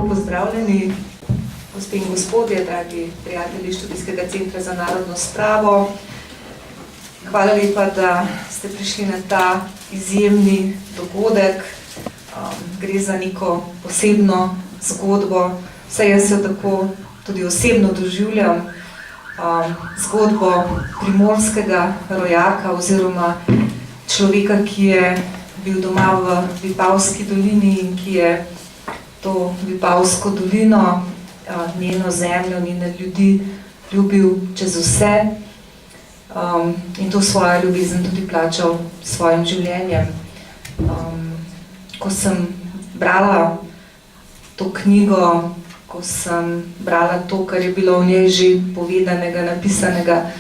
pozdravljeni, gospe in gospodje, dragi prijatelji Študijskega centra za narodno spravo. Hvala lepa, da ste prišli na ta izjemni dogodek. Gre za neko posebno zgodbo, vsaj jaz jo tako tudi osebno doživljam. Zgodbo primorskega rojaka oziroma človeka, ki je bil doma v Vipavski dolini in ki je to Vipavsko dolino, njeno zemljo, njene ljudi ljubil čez vse in to svojo ljubezen tudi plačal s svojim življenjem. Ko sem brala to knjigo, ko sem brala to, kar je bilo v njej že povedanega, napisanega,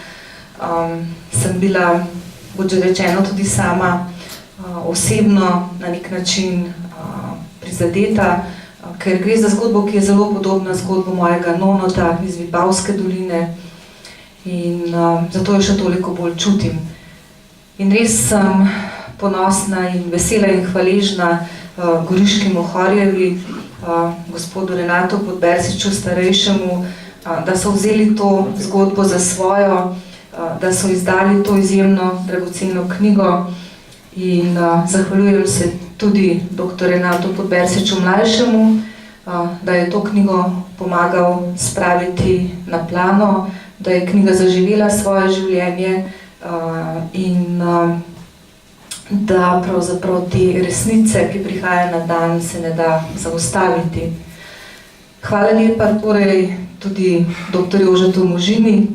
sem bila, kot že rečeno, tudi sama osebno na nek način prizadeta, ker gre za zgodbo, ki je zelo podobna zgodbo mojega nonota iz Vipavske doline in zato jo še toliko bolj čutim. In res sem ponosna in vesela in hvaležna Goriški Mohorjevi, gospodu Renatu Podbersiču starejšemu, da so vzeli to zgodbo za svojo, da so izdali to izjemno dragoceno knjigo in zahvaljujem se tudi dr. Renatu Podbersiču mlajšemu, da je to knjigo pomagal spraviti na plano, da je knjiga zaživela svoje življenje in da pravzaprav te resnice, ki prihaja na dan, se ne da zaustaviti. Hvala lepa torej tudi dr. Jožetu Možini,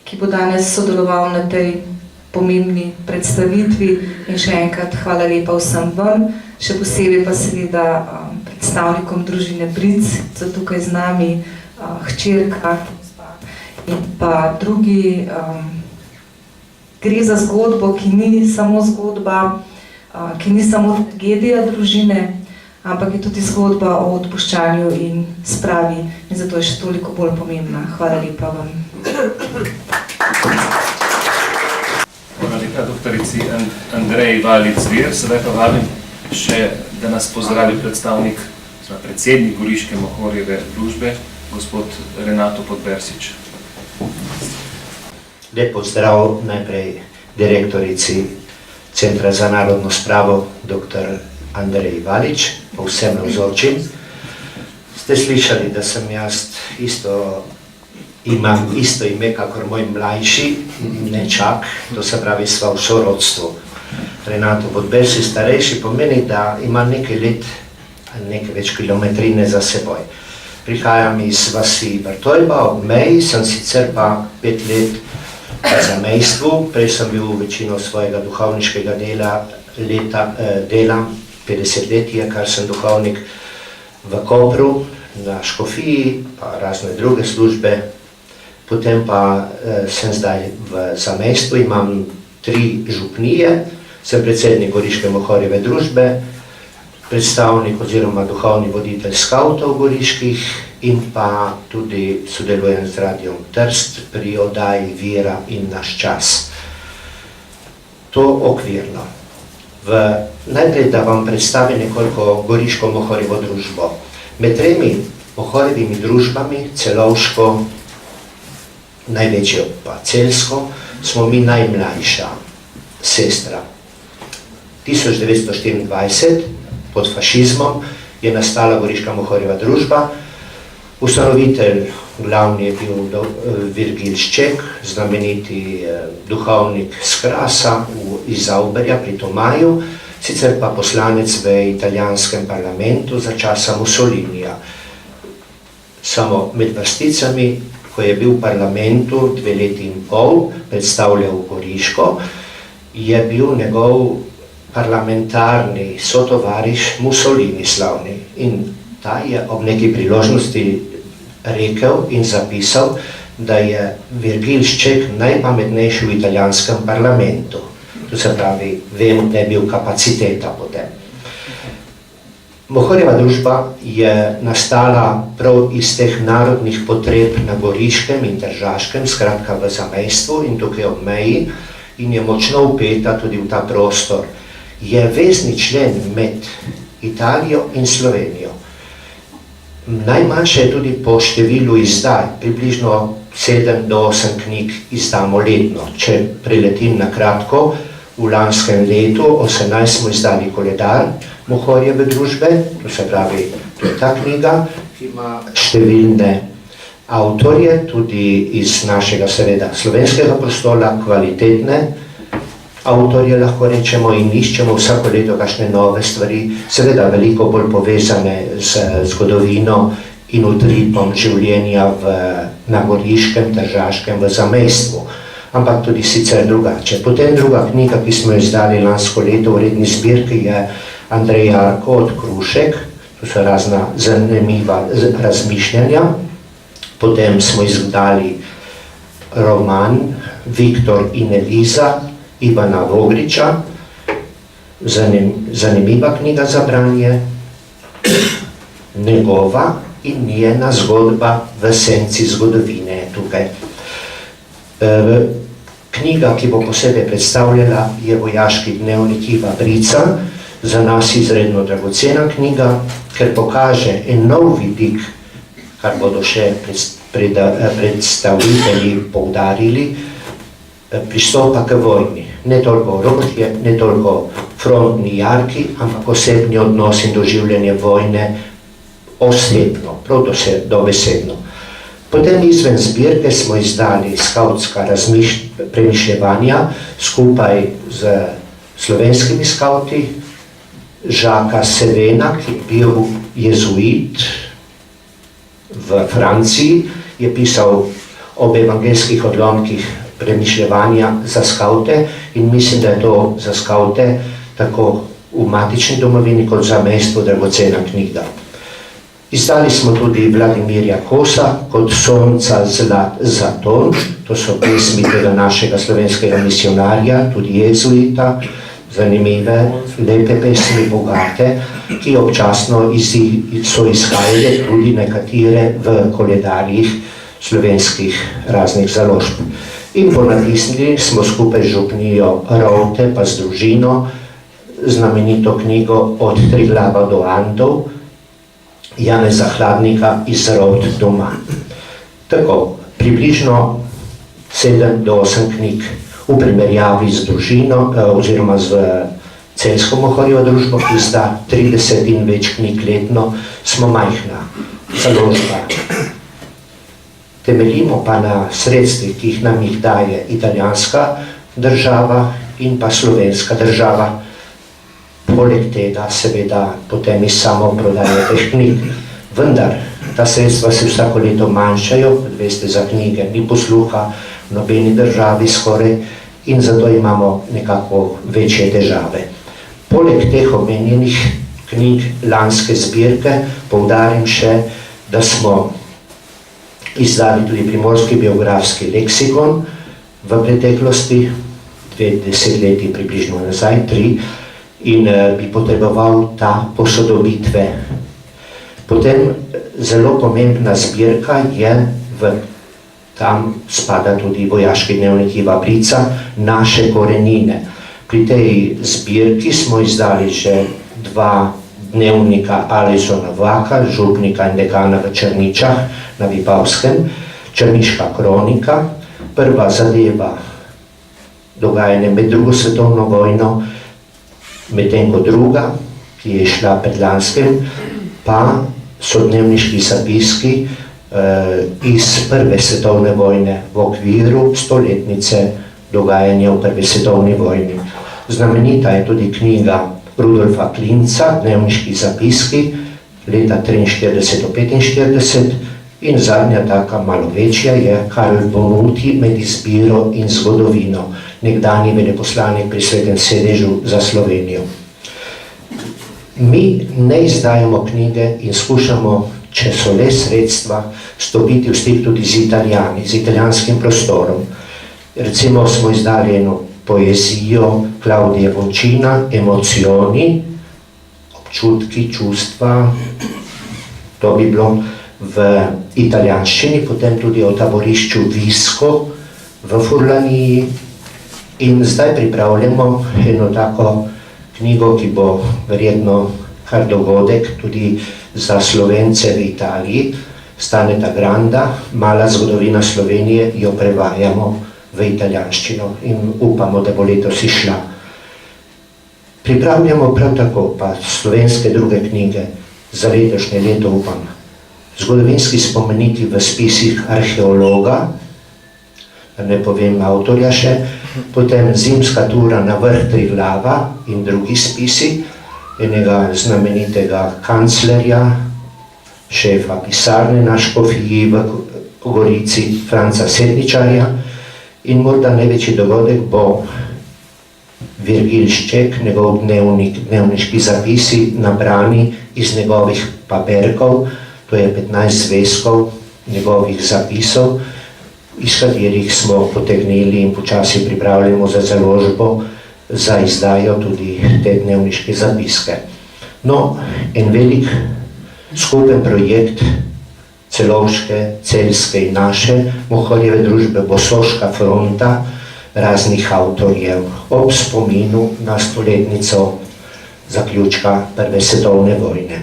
ki bo danes sodeloval na tej pomembni predstavitvi in še enkrat hvala lepa vsem vam, še posebej pa seveda predstavnikom družine Bric, so tukaj z nami hčerka in pa drugi. Gre za zgodbo, ki ni samo zgodba, ki ni samo tragedija družine, ampak je tudi zgodba o odpuščanju in spravi in zato je še toliko bolj pomembna. Hvala lepa vam. Hvala lepa doktorici Andreji Valic-Vir. Sedaj pa vabim še, da nas pozdravi predstavnik, predsednik Goriške Mohorjeve družbe, gospod Renato Podbersič. Lep pozdrav najprej direktorici Centra za narodno spravo, dr. Andreji Valič, povsem navzočim. Ste slišali, da sem jaz imam isto ime, kakor moj mlajši nečak, to se pravi sva v sorodstvu. Renato Podbersič starejši pomeni, da ima nekaj let, nekaj več kilometrine za seboj. Prihajam iz vasi Vrtojba, ob meji, sem sicer pa 5 let v zamejstvu, prej sem bil večino svojega duhovniškega dela 50 letje, kar sem duhovnik v Kopru, na Škofiji, pa razne druge službe. Potem pa sem zdaj v zamejstvu, imam 3 župnije, sem predsednik Goriške Mohorjeve družbe, predstavnik oziroma duhovni voditelj skavtov goriških in pa tudi sodelujem z Radiom Trst pri oddaji Vira in naš čas. To okvirno. Najprej, da vam predstavim nekoliko Goriško Mohorjevo družbo. Med 3 Mohorjevimi družbami, Celovško, največjo pa Celjsko, smo mi najmlajša sestra. 1924 pod fašizmom je nastala Goriška Mohorjeva družba. Ustanovitelj glavni je bil Virgil Šček, znameniti duhovnik z Krasa iz Auberja pri Tomaju, sicer pa poslanec v italijanskem parlamentu za časa Mussolinija. Samo med vrsticami, ko je bil v parlamentu 2 leti in pol, predstavljal Goriško, je bil njegov parlamentarni sotovariš Mussolini slavni in ta je ob neki priložnosti rekel in zapisal, da je Virgil Šček najpametnejši v italijanskem parlamentu. To se pravi, vem, da je bil kapaciteta potem. Mohorjeva družba je nastala prav iz teh narodnih potreb na Goriškem in Tržaškem, skratka v zamejstvu in tukaj ob meji in je močno vpeta tudi v ta prostor. Je vezni člen med Italijo in Slovenijo. Najmanjše je tudi po številu izdaj, približno 7 do 8 knjig izdamo letno. Če preletim na kratko, v lanskem letu 18 smo izdali koledar Mohorjeve družbe, to se pravi, to je ta knjiga, ki ima številne avtorje, tudi iz našega seveda slovenskega prostora, kvalitetne avtorje lahko rečemo in iščemo vsako leto kakšne nove stvari, seveda veliko bolj povezane z zgodovino in utripom življenja na Goriškem, Tržaškem, v zamejstvu, ampak tudi sicer drugače. Potem druga knjiga, ki smo jo izdali lansko leto v redni zbirki, je Andrej Jarko od Krušek, to so razna zanimiva razmišljanja. Potem smo izdali roman Viktor in Eliza Ivana Vogriča, zanimiva knjiga za branje, njegova in njena zgodba v senci zgodovine je tukaj. Knjiga, ki bo posebej predstavljala, je Vojaški dnevnik Iva Brica, za nas izredno dragocena knjiga, ker pokaže en nov vidik, kar bodo še predstavitelji poudarili, pristopa k vojni. Ne toliko orožje, ne toliko frontni jarki, ampak osebni odnos in doživljanje vojne osebno, prav dobesedno. Potem izven zbirke smo izdali skavtska premišljevanja skupaj z slovenskimi skavti, Žaka Sevena, ki je bil jezuit v Franciji, je pisal ob evangelskih odlomkih premišljevanja za skavte in mislim, da je to za skavte tako v matični domovini kot za mesto dragocena knjiga. Izdali smo tudi Vladimirja Kosa kot Sonca zlat zaton, to so pesmi tega našega slovenskega misionarja, tudi jezuita, zanimive, lepe pesmi, bogate, ki občasno so izhajale tudi nekatere v koledarjih slovenskih raznih založb. In ponatisnili smo skupaj z župnijo Rovte pa z družino znamenito knjigo Od Triglava do Andov Janeza Hladnika Iz Rovt doma. Tako, približno 7 do 8 knjig v primerjavi z družino oziroma z Celjsko Mohorjevo družbo, ki izda 30 in več knjig letno, smo majhna založba. Temeljimo pa na sredstvih, ki nam jih daje italijanska država in pa slovenska država. Poleg tega seveda potem iz samo prodaje teh knjig. Vendar ta sredstva se vsako leto manjšajo, kot veste, za knjige ni posluha v nobeni državi skoraj in zato imamo nekako večje težave. Poleg teh omenjenih knjig lanske zbirke poudarim še, da smo izdali tudi Primorski biografski leksikon v preteklosti, 2 desetletji približno nazaj, 3, in bi potreboval ta posodobitve. Potem zelo pomembna zbirka je, tam spada tudi Vojaški dnevnik Iva Brica, Naše korenine. Pri tej zbirki smo izdali že 2 dnevnika Alisona Vaka, župnika in dekana v Črničah na Vipavskem, Črniška kronika, prva zadeva dogajanje med drugo svetovno vojno, medtem ko druga, ki je šla pred lanskem, pa so dnevniški zapiski iz Prve svetovne vojne v okviru stoletnice dogajanja v Prvi svetovni vojni. Znamenita je tudi knjiga Rudolfa Klinca, Dnevniški zapiski, leta 1943-1945, in zadnja taka malo večja je Karl Bonuti med izbiro in zgodovino, nekdanji veleposlanik pri Svetem sedežu za Slovenijo. Mi ne izdajamo knjige in skušamo, če so le sredstva, stopiti v stik tudi z Italijani, z italijanskim prostorom. Recimo smo izdali eno poezijo Klaudije Bončina, Emocioni, občutki, čustva, to bi bilo v italijanščini, potem tudi o taborišču Visko v Furlaniji in zdaj pripravljamo eno tako knjigo, ki bo verjetno kar dogodek, tudi za Slovence v Italiji, Staneta Granda, Mala zgodovina Slovenije, jo prevajamo v italijanščino in upamo, da bo letos išla. Pripravljamo prav tako pa slovenske druge knjige za letošnje leto, upam. Zgodovinski spomeniki v spisih arheologa, ne povem avtorja še, potem zimska tura na vrh Triglava in drugi spisi, enega znamenitega kanclerja, šefa pisarne na Škofiji v Gorici, Franca Sedničarja, in morda največji dogodek bo Virgil Šček, njegov dnevniški zapisi nabrani iz njegovih paperkov, to je 15 zvezkov njegovih zapisov, iz katerih smo potegnili in počasi pripravljamo za založbo, za izdajo tudi te dnevniške zapiske. No, en velik skupen projekt celovške, celjske in naše Mohorjeve družbe bo Soška fronta raznih avtorjev ob spominu na stoletnico zaključka Prve svetovne vojne.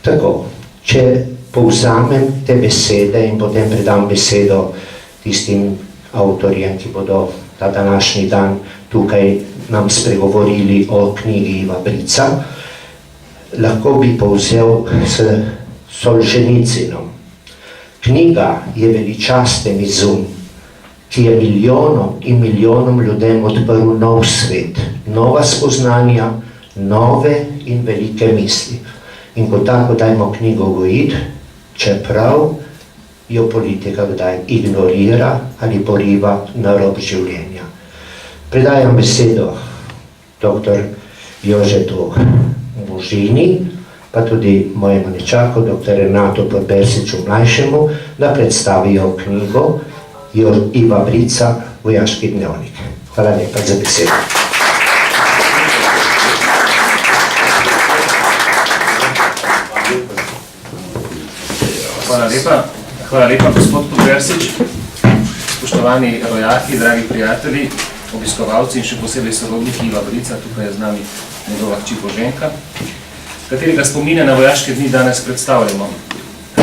Tako, če povzamem te besede in potem predam besedo tistim avtorjem, ki bodo ta današnji dan tukaj nam spregovorili o knjigi Iva Brica, lahko bi povzel s Solženicinom. Knjiga je veličasten izum, ki je milijonom in milijonom ljudem odprl nov svet, nova spoznanja, nove in velike misli. In kot tako dajmo knjigo gojiti, čeprav jo politika kdaj ignorira ali poriva na rob življenja. Predajam besedo dr. Jožetu Možini, pa tudi mojemu nečaku, dr. Renatu Podbersiču mlajšemu, da predstavijo knjigo Iva Brica, Vojaški dnevnik. Hvala lepa za besedo. Hvala lepa, gospod Podbersič. Spoštovani rojaki, dragi prijatelji, obiskovalci in še posebej sorodniki Iva Brica, tukaj je z nami njegova hči Boženka, katerega spomine na vojaške dni danes predstavljamo.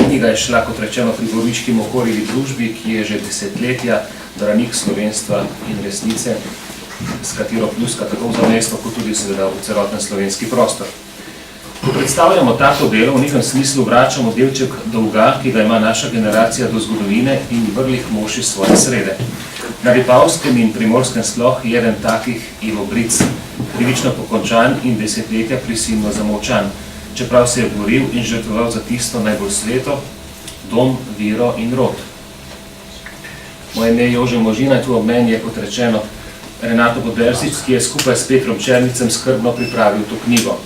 Knjiga je šla, kot rečeno, pri Goriški Mohorjevi družbi, ki je že desetletja branik slovenstva in resnice, s katero pljuska tako v zamestju, kot tudi seveda v celoten slovenski prostor. Ko predstavljamo tako delo, v nekem smislu vračamo delček dolga, ki ga ima naša generacija do zgodovine in vrlih mož iz svoje srede. Na Vipavskem in Primorskem sploh je eden takih Ivo Bric, krivično pokončan in desetletja prisilno zamolčan, čeprav se je boril in žrtvoval za tisto najbolj sveto, dom, vero in rod. Moje ime je Jože Možina in tu ob meni je, kot rečeno, Renato Podbersič, ki je skupaj s Petrom Černicem skrbno pripravil to knjigo.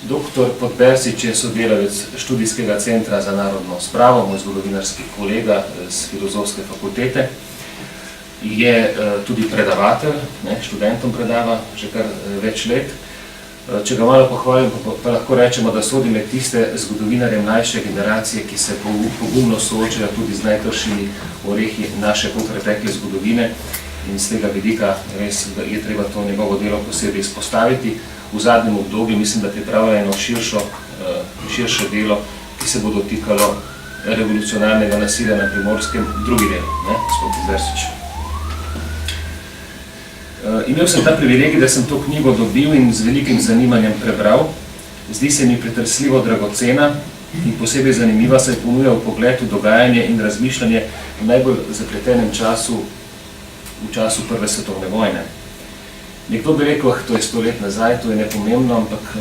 Dr. Podbersič je sodelavec študijskega centra za narodno spravo, moj zgodovinarski kolega z Filozofske fakultete. Je tudi predavatelj, študentom predava že kar več let. Če ga malo pohvalim, pa lahko rečemo, da sodi med tiste zgodovinarje mlajše generacije, ki se pogumno soočajo tudi z najtršimi orehi naše polpretekle zgodovine in z tega vidika res je treba to njegovo delo posebej izpostaviti. V zadnjem obdobju mislim, da pripravlja eno širše delo, ki se bo dotikalo revolucionarnega nasilja na Primorskem, drugi del, gospod Podbersič. Imel sem ta privilegij, da sem to knjigo dobil in z velikim zanimanjem prebral. Zdi se mi pretresljivo dragocena in posebej zanimiva, saj ponuja vpogled v dogajanje in razmišljanje v najbolj zapletenem času, v času Prve svetovne vojne. Nekdo bi rekel, to je 100 let nazaj, to je nepomembno, ampak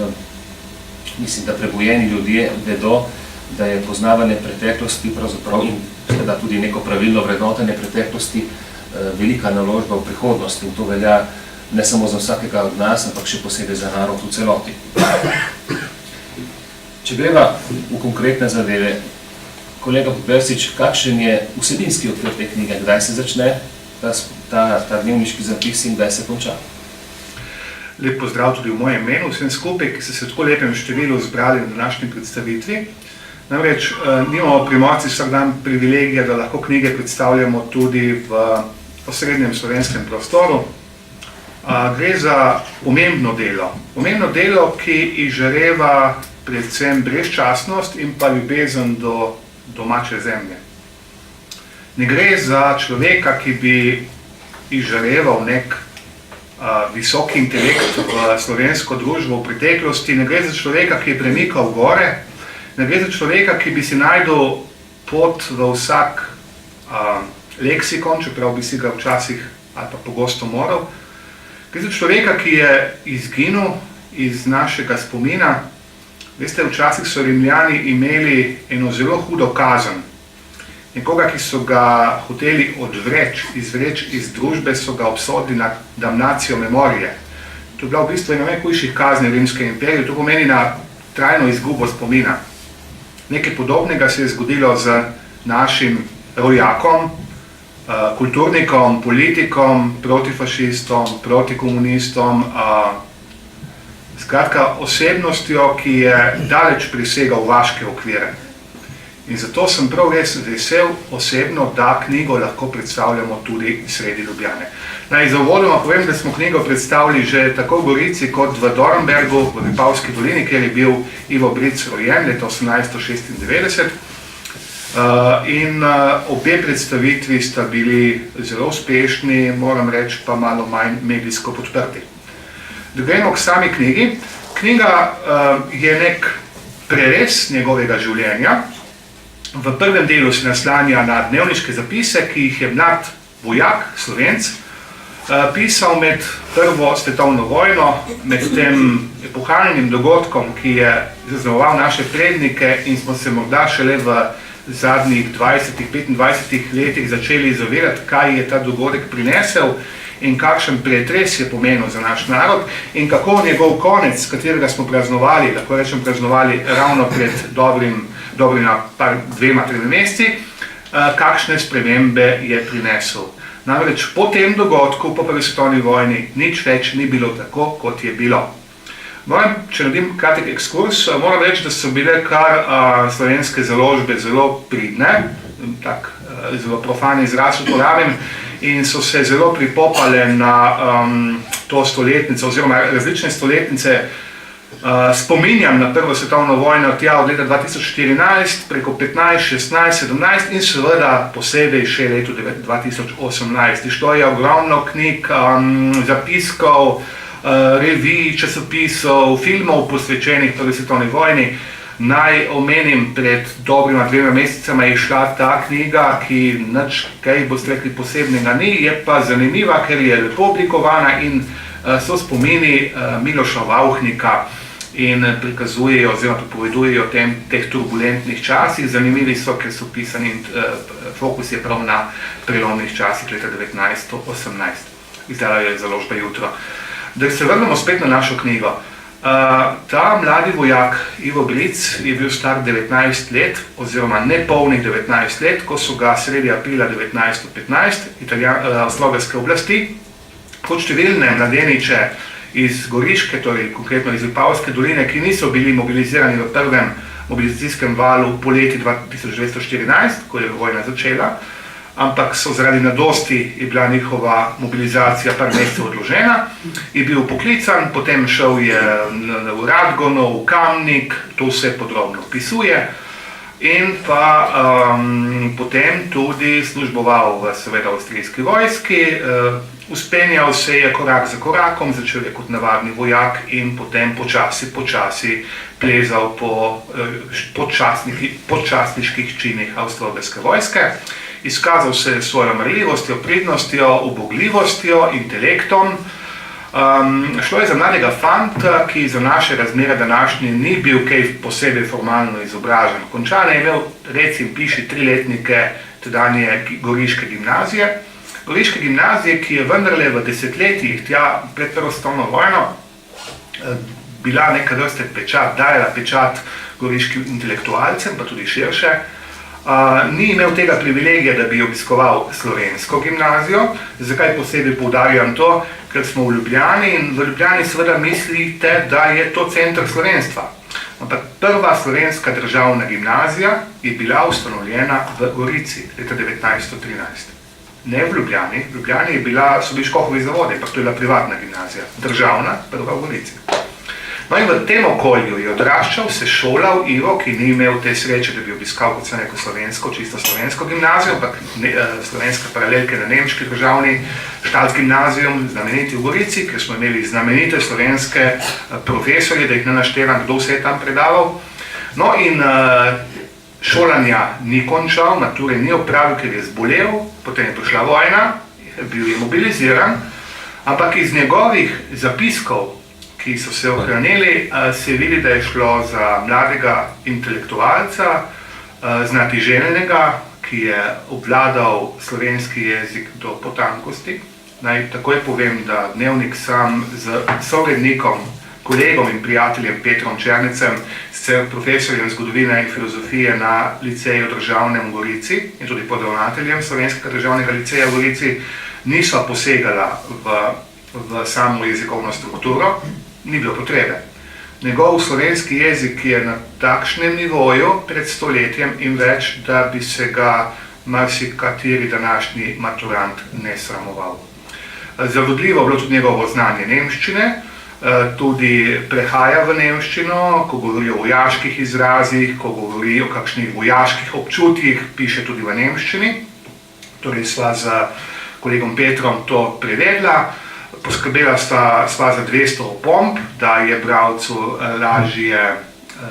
mislim, da prebujeni ljudje vedo, da je poznavanje preteklosti pravzaprav in seveda tudi neko pravilno vrednotenje preteklosti velika naložba v prihodnost in to velja ne samo za vsakega od nas, ampak še posebej za narod v celoti. Če greva v konkretne zadeve, kolega Podbersič, kakšen je vsebinski okvir te knjige, kdaj se začne ta dnevniški zapis in kdaj se konča? Lep pozdrav tudi v mojem imenu, vsem skupaj, ki ste se tako lepem številu zbrali v današnji predstavitvi. Namreč nimamo Primorci vsak dan privilegija, da lahko knjige predstavljamo tudi v osrednjem slovenskem prostoru. Gre za pomembno delo, ki izžareva predvsem brezčasnost in pa ljubezen do domače zemlje. Ne gre za človeka, ki bi izžareval nek visoki intelekt v slovensko družbo v preteklosti, ne gre za človeka, ki je premikal gore, ne gre za človeka, ki bi si najdel pot v vsak leksikon, čeprav bi si ga včasih ali pa pogosto moral. Gre za človeka, ki je izginil iz našega spomina. Veste, včasih so Rimljani imeli eno zelo hudo kazen. Nekoga, ki so ga hoteli izvreči iz družbe, so ga obsodili na damnacijo memorije. To je bila v bistvu ena najhujših kazni v Rimskem imperiju, to pomeni na trajno izgubo spomina. Nekaj podobnega se je zgodilo z našim rojakom, kulturnikom, politikom, protifašistom, protikomunistom, skratka osebnostjo, ki je daleč presegal vaške okvire. In zato sem prav res vesel osebno, da knjigo lahko predstavljamo tudi sredi Ljubljane. Naj za uvodoma povem, da smo knjigo predstavili že tako v Gorici kot v Dornbergu, v Vipavski dolini, kjer je bil Ivo Bric rojen leta 1896. In obe predstavitvi sta bili zelo uspešni, moram reči pa malo manj medijsko podprti. Da gremo k sami knjigi. Knjiga je nek prerez njegovega življenja. V prvem delu se naslanja na dnevniške zapise, ki jih je mlad vojak, Slovenc, pisal med Prvo svetovno vojno, med tem epohalnim dogodkom, ki je zaznamoval naše prednike in smo se morda šele v zadnjih 20-25 letih začeli zavedati, kaj je ta dogodek prinesel in kakšen pretres je pomenil za naš narod in kako njegov konec, katerega smo praznovali, lahko rečem praznovali ravno pred dobrima 2-3 meseci, kakšne spremembe je prinesel. Namreč po tem dogodku, po prvi svetovni vojni, nič več ni bilo tako, kot je bilo. Če naredim kratek ekskurs, moram reči, da so bile kar slovenske založbe zelo pridne, tak zelo profan izraz uporabim, in so se zelo pripopale na to stoletnico oziroma različne stoletnice. Spominjam na Prvo svetovno vojno tja od leta 2014 preko 15, 16, 17 in seveda posebej še leto 2018. Šlo je ogromno knjig, zapiskov, revij, časopisov, filmov posvečenih Prvi svetovni vojni. Naj omenim, pred dobrima 2 mesecama je šla ta knjiga, ki nič, kaj boste rekli, posebnega ni, je pa zanimiva, ker je lepo oblikovana in so spomini Miloša Vauhnika in prikazujejo oziroma pripovedujejo o teh turbulentnih časih. Zanimivi so, ker so pisani in fokus je prav na prelomnih časih leta 1918. Izdala je založba Jutro. Da se vrnemo spet na našo knjigo. Ta mladi vojak Ivo Bric je bil star 19 let oziroma nepolnih 19 let, ko so ga sredi aprila 1915 avstro-ogrske oblasti kot številne mladeniče iz Goriške, torej konkretno iz Vipavske doline, ki niso bili mobilizirani v prvem mobilizacijskem valu poleti 1914, ko je vojna začela, ampak so zaradi mladosti je bila njihova mobilizacija par mesecev odložena, je bil poklican, potem šel je v Radgono, v Kamnik, to vse podrobno opisuje, in pa potem tudi služboval v seveda avstrijski vojski, uspenjal se je korak za korakom, začel je kot navadni vojak in potem počasi plezal po podčastniških činih avstro-ogrske vojske. Izkazal se s svojo marljivostjo, pridnostjo, ubogljivostjo, intelektom. Šlo je za mladega fanta, ki za naše razmere današnje ni bil kaj posebej formalno izobražen. Končane je imel, recim piši, 3-letnike tedanje Goriške gimnazije. Goriške gimnazije, ki je vendarle v desetletjih tja pred Prvo svetovno vojno bila neka vrste pečat, dajala pečat goriškim intelektualcem, pa tudi širše. Ni imel tega privilegija, da bi obiskoval slovensko gimnazijo. Zakaj posebej poudarjam to? Ker smo v Ljubljani in v Ljubljani seveda mislite, da je to center slovenstva. Ampak prva slovenska državna gimnazija je bila ustanovljena v Gorici leta 1913. Ne v Ljubljani. V Ljubljani so bili Škofovi zavodi, ampak to je bila privatna gimnazija. Državna, prva v Gorici. No in v tem okolju je odraščal, se šolal Ivo, ki ni imel te sreče, da bi obiskal, kot sem rekel, čisto slovensko gimnazijo, ampak slovenske paralelke na nemški državni Staatsgymnasium, znameniti v Gorici, ker smo imeli znamenite slovenske profesorje, da jih ne naštevam, kdo vse je tam predaval. No in šolanja ni končal, mature ni opravil, ker je zbolel, potem je prišla vojna, bil je mobiliziran, ampak iz njegovih zapiskov, ki so se ohranili, se vidi, da je šlo za mladega intelektualca, znatiželjnega, ki je obvladal slovenski jezik do potankosti. Naj takoj povem, da Dnevnik sam z sovrednikom, kolegom in prijateljem Petrom Černecem, sicer profesorjem zgodovine in filozofije na liceju državnem v Gorici in tudi podravnateljem Slovenskega državnega liceja v Gorici, niso posegala v samo jezikovno strukturo, ni bilo potrebe. Njegov slovenski jezik je na takšnem nivoju pred stoletjem in več, da bi se ga marsikateri današnji maturant ne sramoval. Zavodljivo je bilo tudi njegovo znanje nemščine, tudi prehaja v nemščino, ko govori o vojaških izrazih, ko govori o kakšnih vojaških občutjih, piše tudi v nemščini. Torej sva z kolegom Petrom to prevedla. Poskrbela sva za 200 opomb, da je bralcu lažje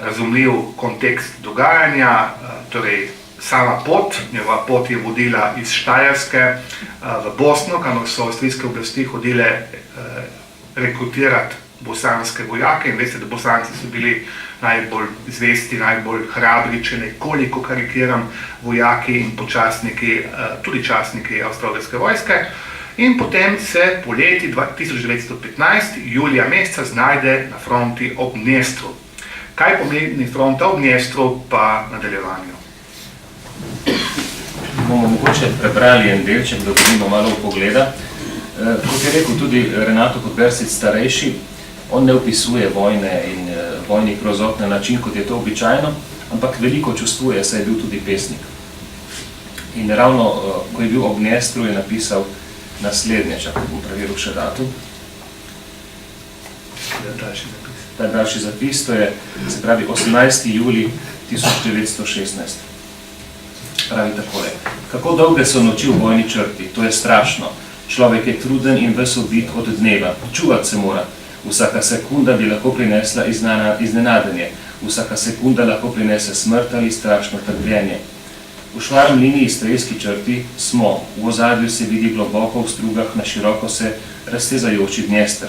razumljiv kontekst dogajanja, torej sama pot. Njegova pot je vodila iz Štajerske v Bosno, kamor so avstrijske oblasti hodile rekrutirati bosanske vojake in veste, da Bosanci so bili najbolj zvesti, najbolj hrabri, če nekoliko karikiram, vojaki in počasniki, tudi častniki avstro-ogrske vojske. In potem se poleti 1915, julija meseca, znajde na fronti ob Dnestru. Kaj pomeni fronta ob Dnestru, pa nadaljevanju? Bomo mogoče prebrali en delček, da dobimo malo vpogleda. Kot je rekel tudi Renato Podbersic starejši, on ne opisuje vojne in vojnih grozot na način, kot je to običajno, ampak veliko čustvuje, saj je bil tudi pesnik. In ravno, ko je bil ob Dnestru, je napisal naslednje, čakaj, bom preveril še datum. Ta daljši zapis, to je, se pravi, 18. juli 1916. Pravi takole. Kako dolge so noči v vojni črti, to je strašno. Človek je truden in ves ubit od dneva. Čuvati se mora. Vsaka sekunda bi lahko prinesla iznenadenje. Vsaka sekunda lahko prinese smrt ali strašno trpljenje. V švarni liniji strelski črti smo. V ozadju se vidi globoko v strugah na široko se raztezajoči Dnester.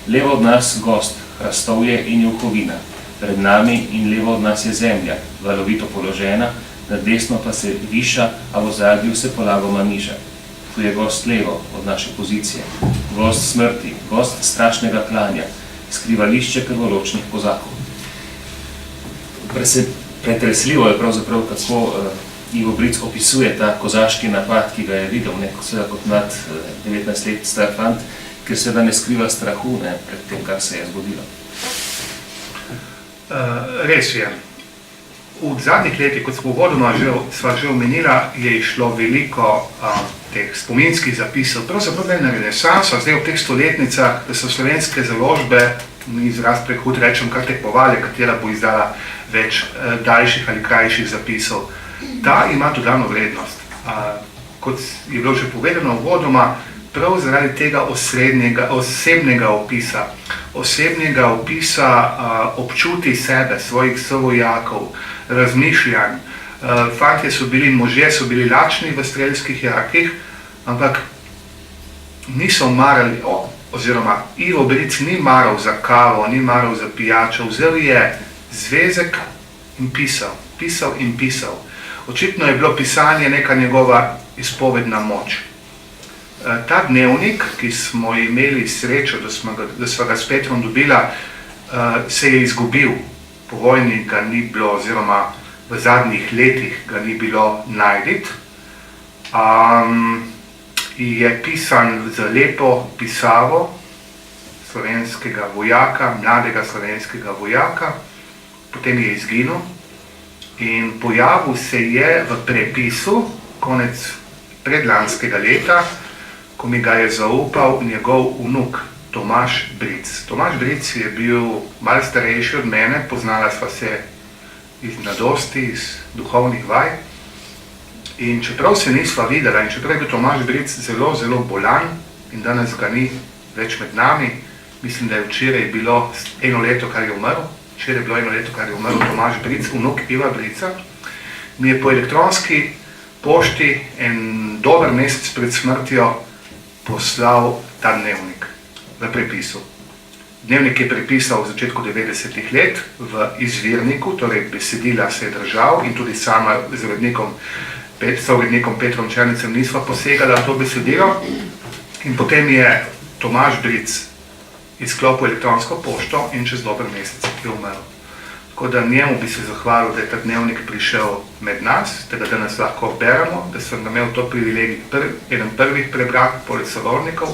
Levo od nas gost, hrastovje in juhovina. Pred nami in levo od nas je zemlja, valovito položena, na desno pa se viša, a v ozadju se polagoma niža. Tu je gost levo od naše pozicije, gost smrti, gost strašnega klanja, skrivališče krvoločnih kozakov. Pretresljivo je pravzaprav, kako Ivo Bric opisuje ta kozaški napad, ki ga je videl, kot mlad 19 let star fant, ker seveda ne skriva strahu pred tem, kar se je zgodilo. Res je. V zadnjih letih, kot smo uvodoma sva že omenila, je išlo veliko teh spominskih zapisov, pravzaprav na renesanso, zdaj v teh stoletnicah, da so slovenske založbe, ni izraz prehud, rečem kar tekmovali, katera bo izdala več daljših ali krajših zapisov. Ta ima dodano vrednost. Kot je bilo že povedano uvodoma, prav zaradi tega osebnega opisa občuti sebe, svojih sovojakov, razmišljanj. Fantje so bili, možje so bili lačni v strelskih jakih, ampak niso marali, oziroma Ivo Bric ni maral za kavo, ni maral za pijačo, vzel je zvezek in pisal in pisal. Očitno je bilo pisanje neka njegova izpovedna moč. Ta dnevnik, ki smo imeli srečo, da sva ga s Petrom dobila, se je izgubil. Po vojni ga ni bilo, oziroma v zadnjih letih ga ni bilo najdit. Je pisan z lepo pisavo slovenskega vojaka, mladega slovenskega vojaka, potem je izginil in pojavil se je v prepisu konec predlanskega leta, ko mi ga je zaupal njegov vnuk Tomaž Bric. Tomaž Bric je bil malo starejši od mene, poznala sva se iz mladosti, iz duhovnih vaj. In čeprav se nisva videla in čeprav je bil Tomaž Bric zelo, zelo bolan in danes ga ni več med nami, mislim, da je včeraj bilo 1 leto, kar je umrl. Včeraj je bilo 1 leto, kar je umrl Tomaž Bric, vnuk Iva Brica. Mi je po elektronski pošti en dober mesec pred smrtjo poslal ta dnevnik v prepisu. Dnevnik je prepisal v začetku 90-ih let v izvirniku, torej besedila se je držal in tudi sama z urednikom Petrom Černicem nisva posegala to besedilo. In potem je Tomaž Bric izklopil elektronsko pošto in čez dober mesec je umrl. Tako da njemu bi se zahvalil, da je ta dnevnik prišel med nas, da ga danes lahko beremo, da sem imel to privilegij eden prvih prebrati, poleg sorodnikov.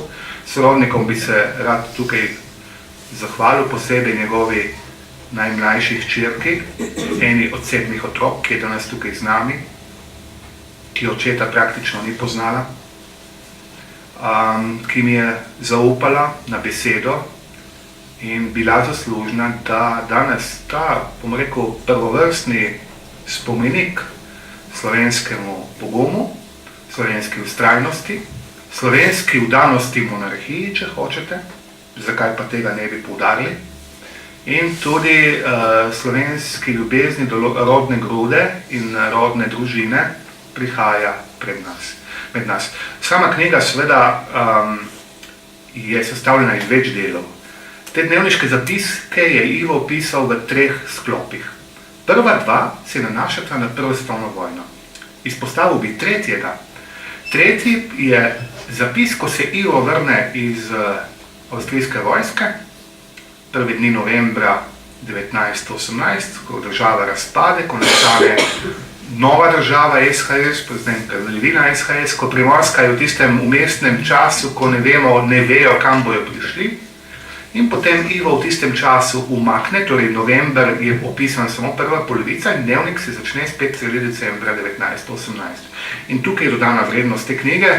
Sorodnikom bi se rad tukaj zahvalil, posebej njegovi najmlajši hčerki, eni od 7 otrok, ki je danes tukaj z nami, ki očeta praktično ni poznala, ki mi je zaupala na besedo in bila zaslužna, da danes ta, bom rekel, prvovrstni spomenik slovenskemu pogumu, slovenski vztrajnosti, slovenski vdanosti monarhiji, če hočete, zakaj pa tega ne bi poudarili, in tudi slovenski ljubezni do rodne grude in rodne družine prihaja med nas. Sama knjiga seveda je sestavljena iz več delov. Te dnevniške zapiske je Ivo opisal v 3 sklopih. Prva 2 se nanašata na Prvo svetovno vojno. Izpostavil bi tretjega. Tretji je zapis, ko se Ivo vrne iz avstrijske vojske, 1. dni novembra 1918, ko država razpade, ko nastane nova država SHS, potem Kraljevina SHS, ko Primorska je v tistem umestnem času, ko ne vejo, kam bojo prišli. In potem Ivo v tistem času umakne, torej november je opisan samo prva polovica in dnevnik se začne spet sredi decembra 1918. In tukaj je dodana vrednost te knjige,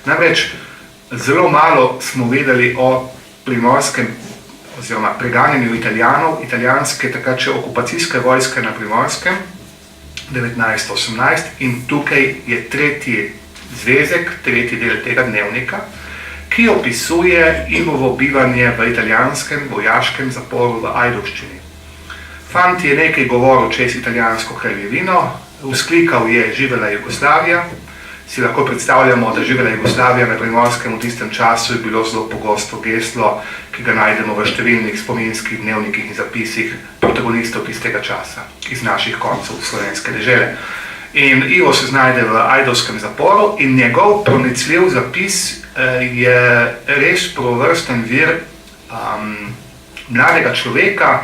namreč zelo malo smo vedeli o primorskem oziroma preganjanju Italijanov, italijanske takrat še okupacijske vojske na Primorskem 1918 in tukaj je tretji zvezek, tretji del tega dnevnika, ki opisuje Ivovo bivanje v italijanskem vojaškem zaporu v Ajdovščini. Fant je nekaj govoril čez italijansko kraljevino, vzklikal je živela Jugoslavija, si lahko predstavljamo, da živela Jugoslavija na Primorskem v tistem času je bilo zelo pogosto geslo, ki ga najdemo v številnih spominskih dnevnikih in zapisih protagonistov tistega časa, iz naših koncev slovenske dežele. In Ivo se znajde v ajdovskem zaporu in njegov pronicljiv zapis je res prvovrsten vir mladega človeka,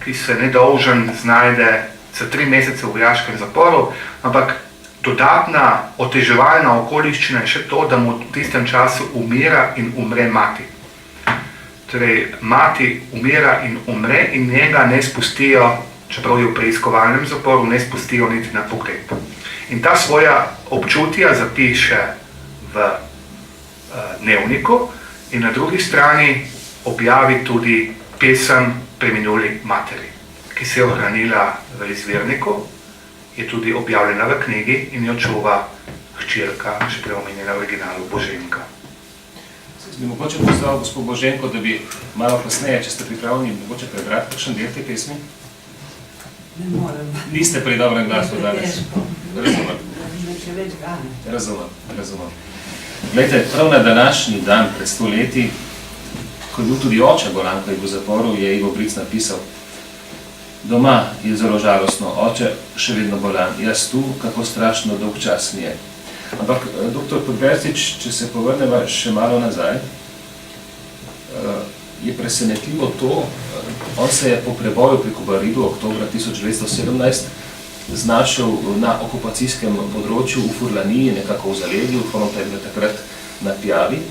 ki se nedolžen znajde za 3 mesece v vojaškem zaporu, ampak dodatna oteževalna okoliščina je še to, da mu v tistem času umira in umre mati. Torej, mati umira in umre in njega ne spustijo, čeprav je v preiskovalnem zaporu, ne spustijo niti na pogreb. In ta svoja občutja zapiše v dnevniku in na drugi strani objavi tudi pesem preminuli materi, ki se je ohranila v izvirniku, je tudi objavljena v knjigi in jo čuva hčerka, še prej omenjena v originalu, Boženka. Bi mogoče postavil gospod Boženko, da bi malo kasneje, če ste pripravljeni, mogoče prebrati kakšen del te pesmi? Ne morem. Niste pri dobrem glasu danes? Razumem. Razumem. Razumem. Glejte, prav na današnji dan pred 100 leti, ko je bil tudi oče bolan, ko je bil v zaporu, je Ivo Bric napisal: Doma je zelo žalostno, oče še vedno bolan, jaz tu, kako strašno dolg čas mi je. Ampak, doktor Podbercič, če se povrneva še malo nazaj, je presenetljivo to, on se je po preboju pri Kobaridu oktobra 1917 znašel na okupacijskem področju v Furlaniji, nekako v zaledju, fronta je bila takrat na Pijavi,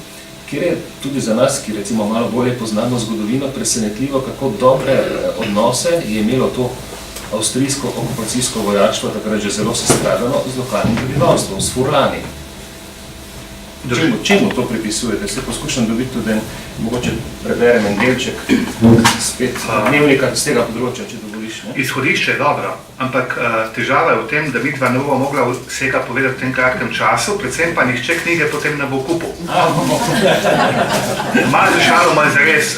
kjer je tudi za nas, ki recimo malo bolje poznamo zgodovino, presenetljivo, kako dobre odnose je imelo to avstrijsko okupacijsko vojaštvo, takrat že zelo sestradano, z lokalnim prebivalstvom, s Furlani. Čemu to pripisujete? Se poskušam dobiti tudi, mogoče preberem en delček spet dnevnika z tega področja, če dovoliš. Izhodišče je dobro, ampak težava je v tem, da midva ne bomo mogla vsega povedati v tem kratkem času, predvsem pa nihče knjige potem ne bo kupil. Malo za šalo, malo za res.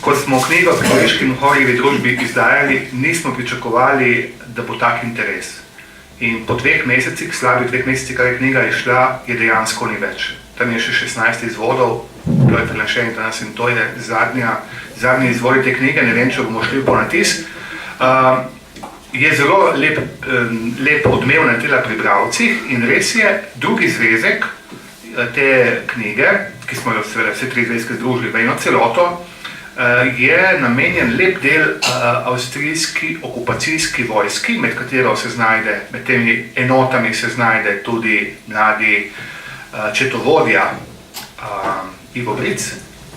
Ko smo knjigo pri Goriški mohorjevi družbi izdajali, nismo pričakovali, da bo tak interes. In po 2 mesecih, slabih 2 mesecih, kar je knjiga išla, je dejansko ni več. Tam je še 16 izvodov, bilo je prenašenih danes in to je zadnji izvod te knjige, ne vem, če bomo šli po natis. Je zelo lep odmev naletela pri bralcih in res je, drugi zvezek te knjige, ki smo jo seveda vse 3 zvezke združili v eno celoto, je namenjen lep del avstrijski okupacijski vojski, med katero se znajde, med temi enotami se znajde tudi mladi četovodja Ivo Bric,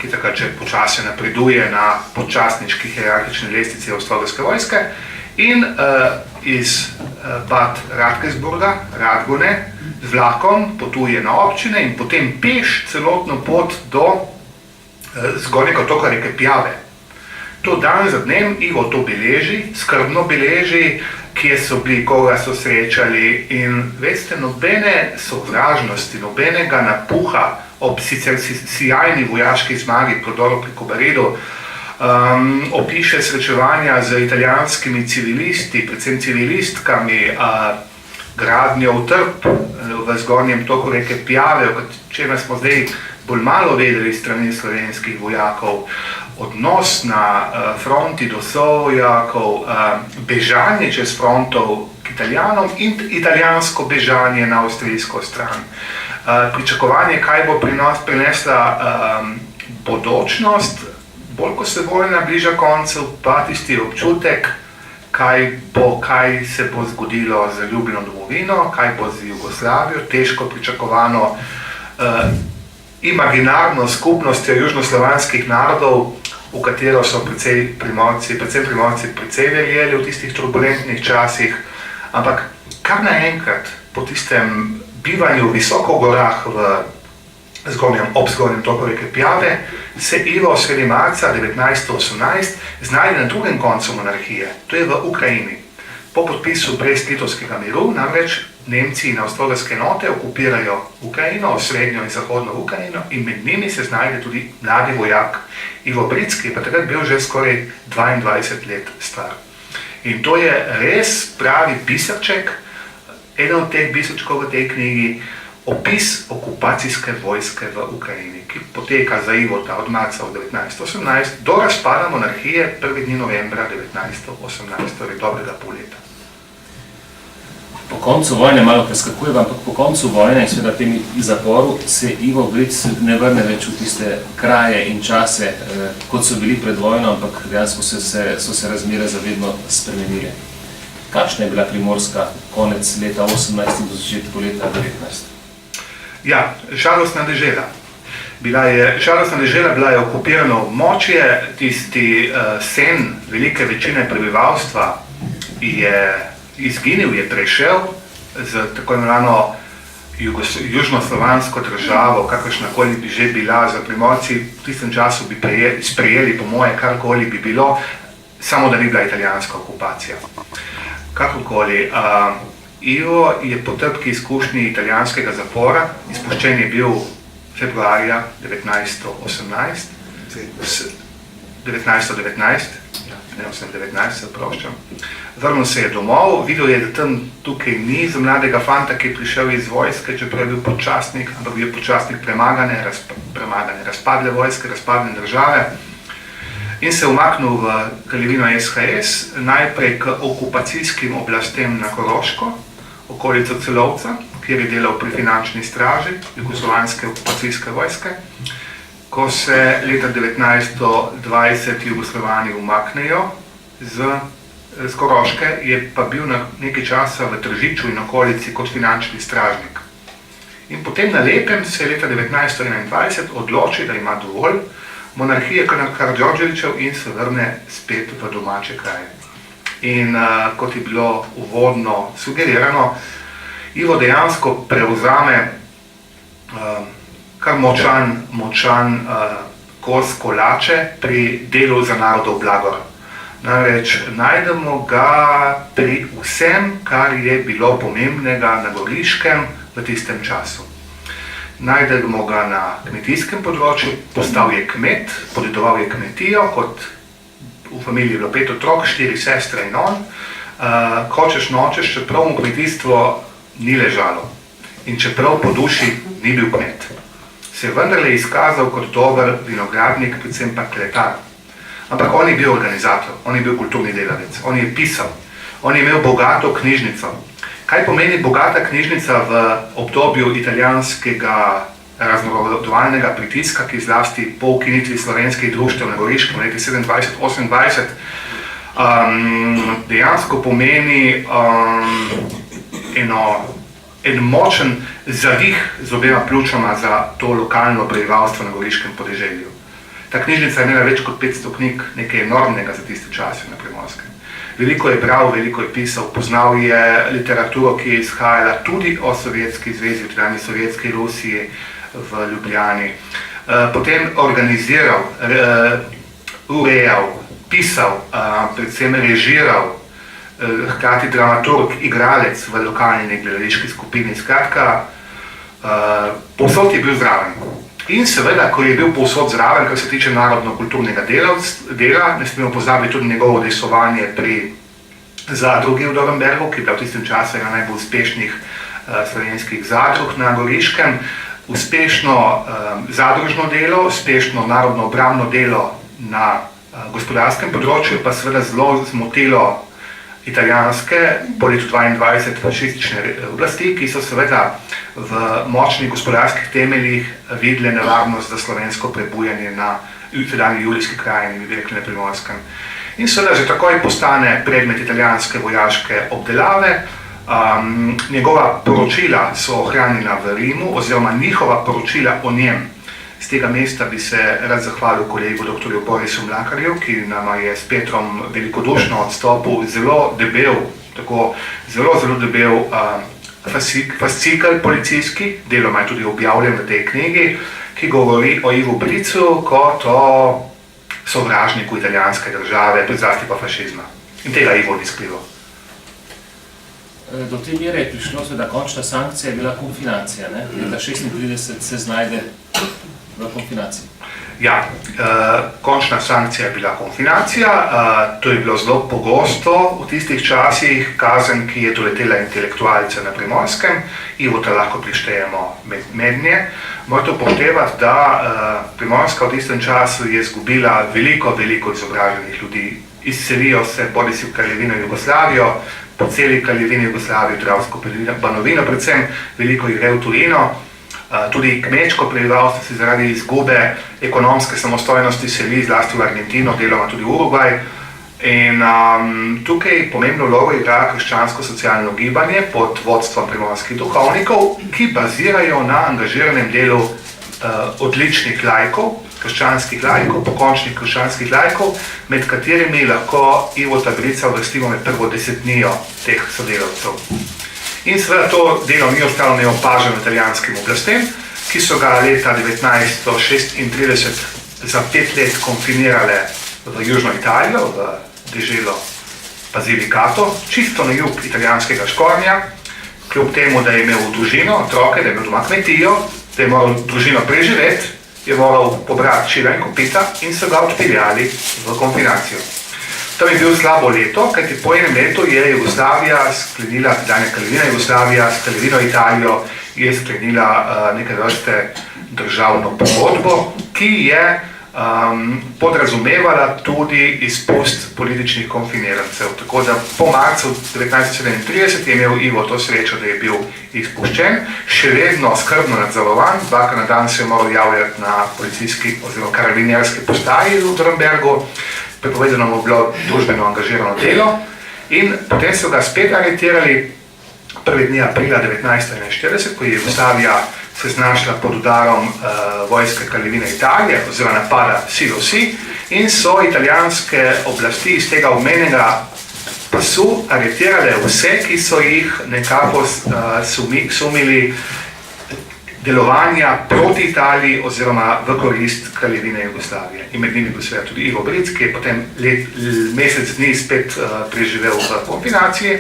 ki takrat že počasi napreduje na počasniški hierarhični lestvici avstrijske vojske, in iz Bad Radkersburga, Radgone, z vlakom potuje na občine in potem peš celotno pot do zgornjega otoka reke Pjave. To dan za dnem Ivo to beleži, skrbno beleži, kje so bili, koga so srečali in veste, nobene sovražnosti, nobenega napuha ob sicer sijajni vojaški zmagi prodoru pri Kobaridu, opiše srečevanja z italijanskimi civilisti, predvsem civilistkami, gradnjo utrp v zgornjem toku reke Pjave, o čemer smo zdaj bolj malo vedeli strani slovenskih vojakov, odnos na fronti do sovojakov, bežanje čez frontov k Italijanom in italijansko bežanje na avstrijsko stran. Pričakovanje, kaj bo prinesla bodočnost, bolj ko se vojna bliža koncu, pa tisti občutek, kaj se bo zgodilo z ljubljeno domovino, kaj bo z Jugoslavijo, težko pričakovano imaginarno skupnostjo južnoslovanskih narodov, v katero so predvsem Primorci precej verjeli v tistih turbulentnih časih, ampak kar naenkrat po tistem bivanju visoko v gorah ob zgornjem toku reke Pjave se Ivo sredi marca 1918 znajde na drugem koncu monarhije, to je v Ukrajini. Po podpisu Brest-Litovskega miru namreč Nemci in avstrijske enote okupirajo Ukrajino, srednjo in zahodno Ukrajino in med njimi se znajde tudi mladi vojak Ivo Bric, ki je pa takrat bil že skoraj 22 let star. In to je res pravi pisarček, eden od teh biserčkov v tej knjigi, opis okupacijske vojske v Ukrajini, ki poteka za Ivota od marca 1918 do razpada monarhije 1. dni novembra 1918, torej dobrega pol leta. Po koncu vojne, malo preskakujem, ampak po koncu vojne in seveda temi zaporu se Ivo Bric ne vrne več v tiste kraje in čase, kot so bili pred vojno, ampak dejansko so se razmere zavedno spremenile. Kakšna je bila Primorska konec leta 18 in do začetku leta 19? Ja, žalostna dežela. Žalostna dežela bila je okupirano območje, tisti sen velike večine prebivalstva je izginil, je prešel z tako imenovano južnoslovansko državo, kakršnakoli bi že bila. Za Primorci v tistem času bi sprejeli po moje karkoli bi bilo, samo da ni bila italijanska okupacija. Kakorkoli, Ivo je po trpki izkušnji italijanskega zapora, izpuščen je bil februarja 1919, se oproščam. Vrnil se je domov, videl je, da tam tukaj ni za mladega fanta, ki je prišel iz vojske, čeprav je bil počasnik, ampak bil počasnik premagane, razpadle vojske, razpadle države, in se umaknil v kraljevino SHS, najprej k okupacijskim oblastem na Koroško, okolico Celovca, kjer je delal pri finančni straži jugoslovanske okupacijske vojske. Ko se leta 1920 Jugoslovani umaknejo z Koroške, je pa bil nekaj časa v Tržiču in okolici kot finančni stražnik. In potem na lepem se je leta 1921 odloči, da ima dovolj monarhije Karađorđevićev in se vrne spet v domače kraje. In kot je bilo uvodno sugerirano, Ivo dejansko prevzame kar močan kos kolače pri delu za narodov blagor. Namreč najdemo ga pri vsem, kar je bilo pomembnega na Goriškem v tistem času. Najdemo ga na kmetijskem področju, postal je kmet, podedoval je kmetijo, kot v familiji je bilo 5 otrok, 4 sestre in on. Hočeš nočeš, čeprav mu kmetijstvo ni ležalo in čeprav po duši ni bil kmet. Se je vendarle izkazal kot dober vinogradnik, predvsem pa kletar. Ampak on je bil organizator, on je bil kulturni delavec, on je pisal, on je imel bogato knjižnico. Kaj pomeni bogata knjižnica v obdobju italijanskega razmnoževalnega pritiska, ki zlasti po ukinitvi slovenskih društev na Goriškem v leti 27-28 dejansko pomeni en močen zadih z obema pljučama za to lokalno prebivalstvo na Goriškem podeželju. Ta knjižnica je imela več kot 500 knjig, nekaj enormnega za tiste čase na Primorskem. Veliko je bral, veliko je pisal, poznal je literaturo, ki je izhajala tudi o Sovjetski zvezi, v tedajni Sovjetski Rusiji v Ljubljani. Potem organiziral, urejal, pisal, predvsem režiral, hkrati dramaturg, igralec v lokalni gledališki skupini. Skratka, povsod je bil zraven. In seveda, ko je bil povsod zraven, kar se tiče narodno-kulturnega dela, ne smemo pozabiti tudi njegovo udejstvovanje pri zadrugi v Dornbergu, ki je bila v tistem času ena najbolj uspešnih slovenskih zadrug na Goriškem. Uspešno zadružno delo, uspešno narodno-obrambno delo na gospodarskem področju, pa seveda zelo zmotilo italijanske, po letu 22 fašistične oblasti, ki so seveda v močnih gospodarskih temeljih videli nevarnost za slovensko prebujanje na tedajni Julijski krajini, bi rekli na Primorskem. In seveda že takoj postane predmet italijanske vojaške obdelave. Njegova poročila so ohranjena v Rimu, oziroma njihova poročila o njem. Z tega mesta bi se rad zahvalil kolegu dr. Borisu Mlakarju, ki nama je s Petrom velikodušno odstopil zelo debel, zelo debel fascikel policijski, deloma je tudi objavljen v tej knjigi, ki govori o Ivu Bricu kot o sovražniku italijanske države, zlasti pa fašizma. In tega Ivo ni skrival. Do te mere je prišlo, da končna sankcija je bila konfinacija. Leta 1936 se znajde v konfinaciji. Ja, končna sankcija je bila konfinacija, to je bilo zelo pogosto v tistih časih, kazen, ki je doletela intelektualce na Primorskem, Ivota lahko prištejemo mednje. Morate upoštevati, da Primorska v tistem času je izgubila veliko izobraženih ljudi. Izselijo se bodisi v Kraljevino Jugoslavijo, po celi Kraljevini Jugoslavijo, Dravsko Banovino, predvsem veliko jih gre v tujino. Tudi kmečko prebivalstvo se zaradi izgube ekonomske samostojnosti seli zlasti v Argentino, deloma tudi v Urugvaj. In tukaj pomembno vlogo igra krščansko-socialno gibanje pod vodstvom primorskih duhovnikov, ki bazirajo na angažiranem delu odličnih laikov, krščanskih laikov, pokončnih krščanskih laikov, med katerimi lahko Ivota Brica uvrstimo med prvo desetnijo teh sodelavcev. In seveda to delo ni ostalo neopaženo italijanskim oblastem, ki so ga leta 1936 za 5 let konfinirale v južno Italijo, v deželo Basilicata, čisto na jug italijanskega Škornja, kljub temu, da je imel družino, otroke, da je imel doma kmetijo, da je moral družino preživeti, je moral pobrati čila in kopita in so ga odpeljali v konfinacijo. Tam je bil slabo leto, kajti po enem letu je Jugoslavija sklenila, tedanja Kraljevina Jugoslavija s Kraljevino Italijo je sklenila neke vrste državno pogodbo, ki je podrazumevala tudi izpust političnih konfinirancev. Tako da po marcu 1937 je imel Ivo to srečo, da je bil izpuščen, še vedno skrbno nadzorovan, dvakrat na dan se je moral javljati na policijski oziroma karabinjerski postaji v Dornbergu, prepovedano mu bilo družbeno angažirano delo in potem so ga spet aretirali 1. dne aprila 1941, ko je Jugoslavija se znašla pod udarom vojske Kraljevine Italije oziroma napada Silosi in so italijanske oblasti iz tega omenjenega pasu aretirale vse, ki so jih nekako sumili delovanja proti Italiji oziroma v korist kraljevine Jugoslavije. In med njimi bil seveda tudi Ivo Bric, ki je potem mesec dni spet preživel v kombinaciji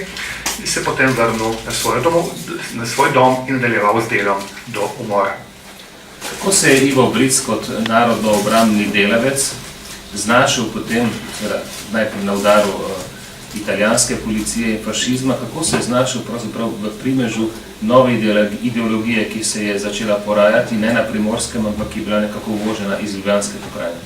in se potem vrnil na svoj dom in nadaljeval z delom do umora. Kako se je Ivo Bric kot narodno-obrambni delavec znašel potem, najprej na udaru italijanske policije in fašizma, kako se je znašel pravzaprav v primežu nove ideologije, ki se je začela porajati, ne na Primorskem, ampak ki je bila nekako uvožena iz Ljubljanske pokrajine?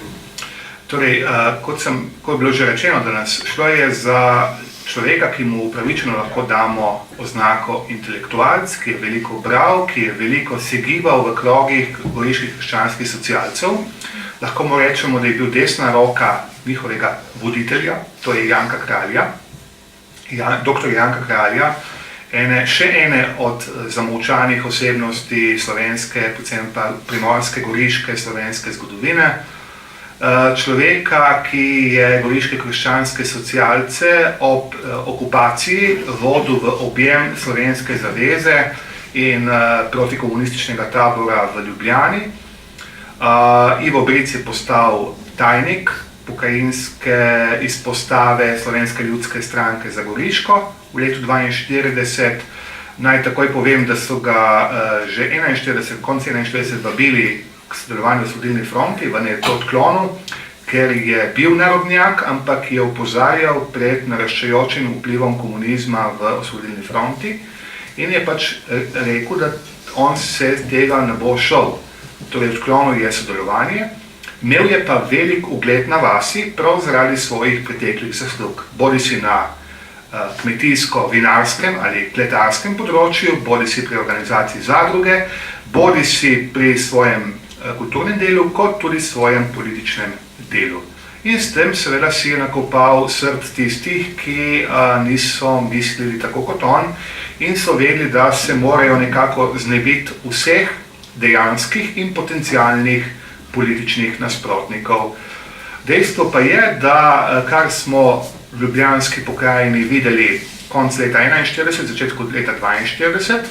Torej, kot je bilo že rečeno danes, šlo je za človeka, ki mu upravičeno lahko damo oznako intelektualc, ki je veliko bral, ki je veliko se gibal v krogih goriških krščanskih socialcev. Lahko mu rečemo, da je bil desna roka njihovega voditelja, to je Janka Kralja, dr. Janka Kralja, še ene od zamolčanih osebnosti slovenske, predvsem pa primorske, goriške, slovenske zgodovine. Človeka, ki je goriške krščanske socialce ob okupaciji vodil v objem Slovenske zaveze in protikomunističnega tabora v Ljubljani. Ivo Bric je postal tajnik pokrajinske izpostave Slovenske ljudske stranke za Goriško v letu 1942. Naj takoj povem, da so ga že konec 1941 vabili k sodelovanju v Osvobodilni fronti, v ne to odklonu, ker je bil narodnjak, ampak je opozarjal pred naraščajočim vplivom komunizma v Osvobodilni fronti in je pač rekel, da on se tega ne bo šel. Torej, odklonil je sodelovanje, imel je pa velik ugled na vasi, prav zaradi svojih preteklih zaslug, bodisi na kmetijsko-vinarskem ali kletarskem področju, bodisi pri organizaciji zadruge, bodisi pri svojem kulturnem delu, kot tudi svojem političnem delu. In s tem seveda si je nakopal srd tistih, ki niso mislili tako kot on in so vedeli, da se morajo nekako znebiti vseh dejanskih in potencialnih političnih nasprotnikov. Dejstvo pa je, da kar smo v Ljubljanski pokrajini videli konec leta 1941, začetku leta 1942,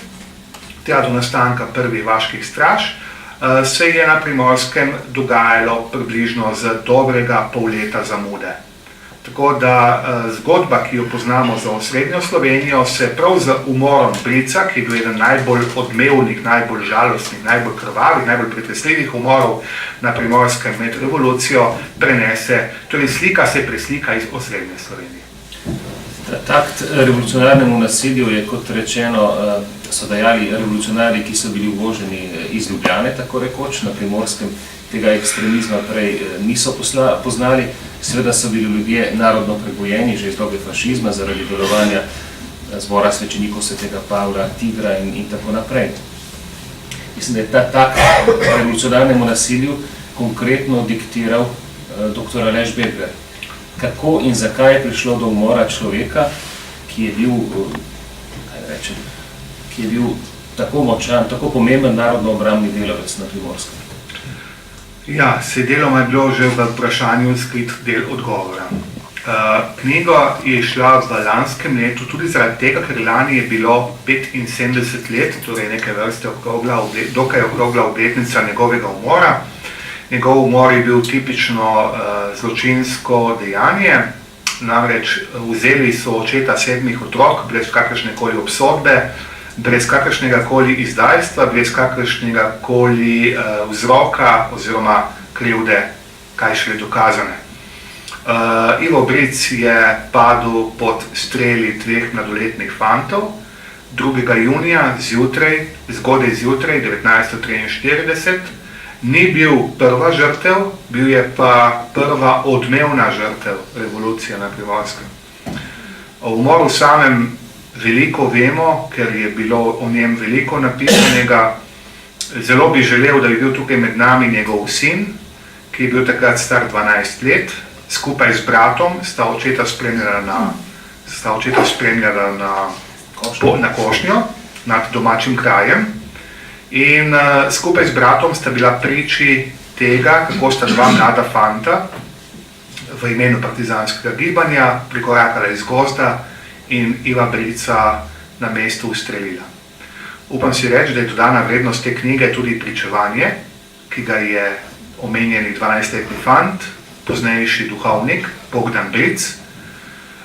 tja do nastanka prvih vaških straž, se je na Primorskem dogajalo približno z dobrega pol leta zamude. Tako da zgodba, ki jo poznamo za osrednjo Slovenijo, se prav z umorom Brica, ki je bil eden najbolj odmevnih, najbolj žalostnih, najbolj krvavih, najbolj pretresljivih umorov na Primorskem med revolucijo, prenese, torej slika se preslika iz osrednje Slovenije. Takt revolucionarnemu nasilju je, kot rečeno, so dajali revolucionarji, ki so bili uvoženi iz Ljubljane, tako rekoč, na Primorskem tega ekstremizma prej niso poznali. Seveda so bili ljudje narodno prebojeni že iz dobe fašizma zaradi delovanja zbora svečenikov svetega Pavla, Tigra in tako naprej. Mislim, da je ta tak revolucionarnemu nasilju konkretno diktiral dr. Aleš Bebler. Kako in zakaj je prišlo do umora človeka, ki je bil, ki je bil tako močan, tako pomemben narodno-obrambni delavec na Primorskem? Ja, se deloma je bilo že v vprašanju skrit del odgovora. Knjiga je šla v lanskem letu tudi zaradi tega, ker lani je bilo 75 let, torej neke vrste dokaj okrogla obletnica njegovega umora. Njegov umor je bil tipično zločinsko dejanje, namreč vzeli so očeta 7 otrok brez kakršnekoli obsodbe, brez kakršnega koli izdajstva, brez kakršnega koli vzroka oziroma krivde, kaj šele dokazane. Ivo Bric je padel pod streli 2 mladoletnih fantov 2. junija zgodaj zjutraj 1943. Ni bil prva žrtev, bil je pa prva odmevna žrtev revolucije na Primorskem. O umoru samem veliko vemo, ker je bilo o njem veliko napisanega. Zelo bi želel, da bi bil tukaj med nami njegov sin, ki je bil takrat star 12 let, skupaj z bratom sta očeta spremljala na košnjo nad domačim krajem. In skupaj z bratom sta bila priči tega, kako sta 2 mlada fanta v imenu partizanskega gibanja prikorakala iz gozda in Iva Brica na mestu ustrelila. Upam si reči, da je dodana vrednost te knjige tudi pričevanje, ki ga je omenjeni 12-letni fant, poznejši duhovnik Bogdan Bric.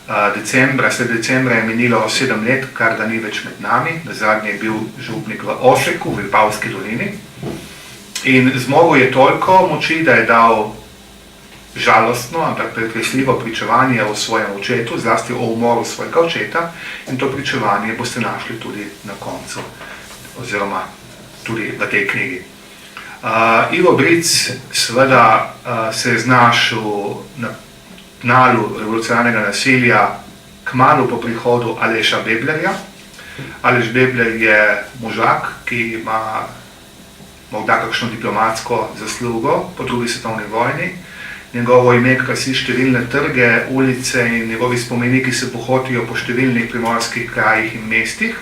Sled decembra je minilo 7 let, kar ga ni več med nami, nazadnje je bil župnik v Oseku, v Vipavski dolini. In zmogel je toliko moči, da je dal žalostno, ampak pretresljivo pričevanje o svojem očetu, zlasti o umoru svojega očeta, in to pričevanje boste našli tudi na koncu, oziroma tudi v tej knjigi. Ivo Bric seveda se je znašel na tnalu revolucionarnega nasilja kmalu po prihodu Aleša Beblerja. Aleš Bebler je možak, ki ima morda kakšno diplomatsko zaslugo po drugi svetovni vojni. Njegovo ime krasi številne trge, ulice in njegovi spomeniki se pohotijo po številnih primorskih krajih in mestih.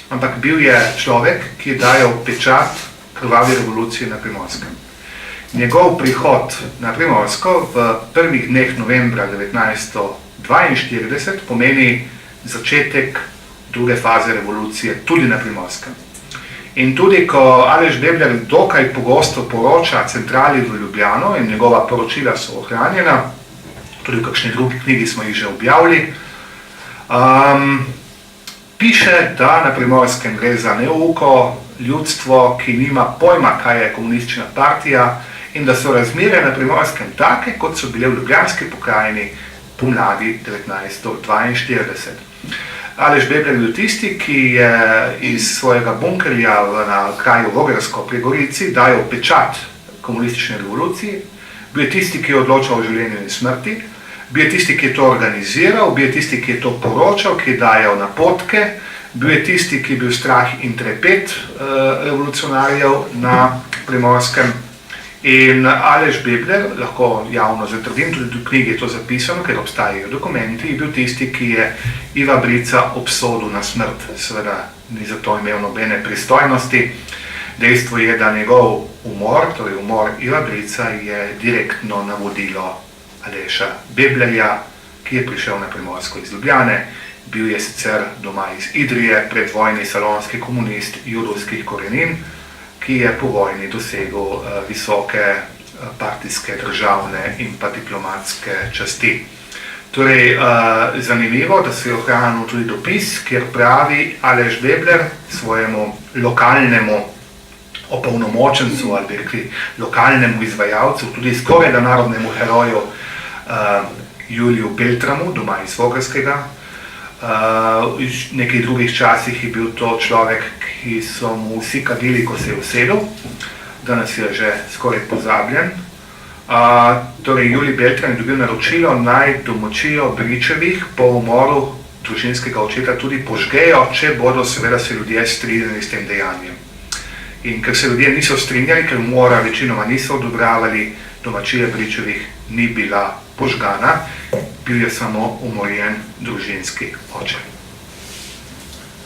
Ampak bil je človek, ki je dajal pečat krvavi revoluciji na Primorskem. Njegov prihod na Primorsko v prvih dneh novembra 1942 pomeni začetek druge faze revolucije tudi na Primorskem. In tudi, ko Aleš Bebler dokaj pogosto poroča centrali v Ljubljano in njegova poročila so ohranjena, tudi v kakšni drugi knjigi smo jih že objavili, piše, da na Primorskem gre za neuko ljudstvo, ki nima pojma, kaj je komunistična partija, in da so razmere na Primorskem take, kot so bile v Ljubljanski pokrajini pomladi 1942. Aleš Bebler je bil tisti, ki je iz svojega bunkerja na kraju Vogersko pri Gorici dajal pečat komunistične revoluciji, bil je tisti, ki je odločal o življenju in smrti, bil je tisti, ki je to organiziral, bil je tisti, ki je to poročal, ki je dajal napotke, bil je tisti, ki je bil strah in trepet revolucionarjev na Primorskem. In Aleš Bebler, lahko javno zatrdim, tudi v knjigi je to zapisano, ker obstajajo dokumenti, je bil tisti, ki je Iva Brica obsodil na smrt. Seveda ni za to imel nobene pristojnosti. Dejstvo je, da njegov umor, torej umor Iva Brica, je direktno navodilo Aleša Beblerja, ki je prišel na Primorsko iz Ljubljane. Bil je sicer doma iz Idrije, predvojni salonski komunist judovskih korenin, ki je po vojni dosegel visoke partijske, državne in pa diplomatske časti. Torej, zanimivo, da se je ohranil tudi dopis, kjer pravi Aleš Bebler svojemu lokalnemu opolnomočencu ali bi rekli lokalnemu izvajalcu, tudi skoraj da narodnemu heroju Juliju Beltramu, doma iz Vogrskega. V nekih drugih časih je bil to človek, ki so mu vsi kadili, ko se je usedel, danes je že skoraj pozabljen. Torej, Julij Beltram je dobil naročilo, naj domačijo Bričevih po umoru družinskega očeta tudi požgejo, če bodo seveda se ljudje strinjali s tem dejanjem. In ker se ljudje niso strinjali, ker umora večinoma niso odobravali, domačija Bričevih ni bila požgana, bil je samo umorjen družinski oče.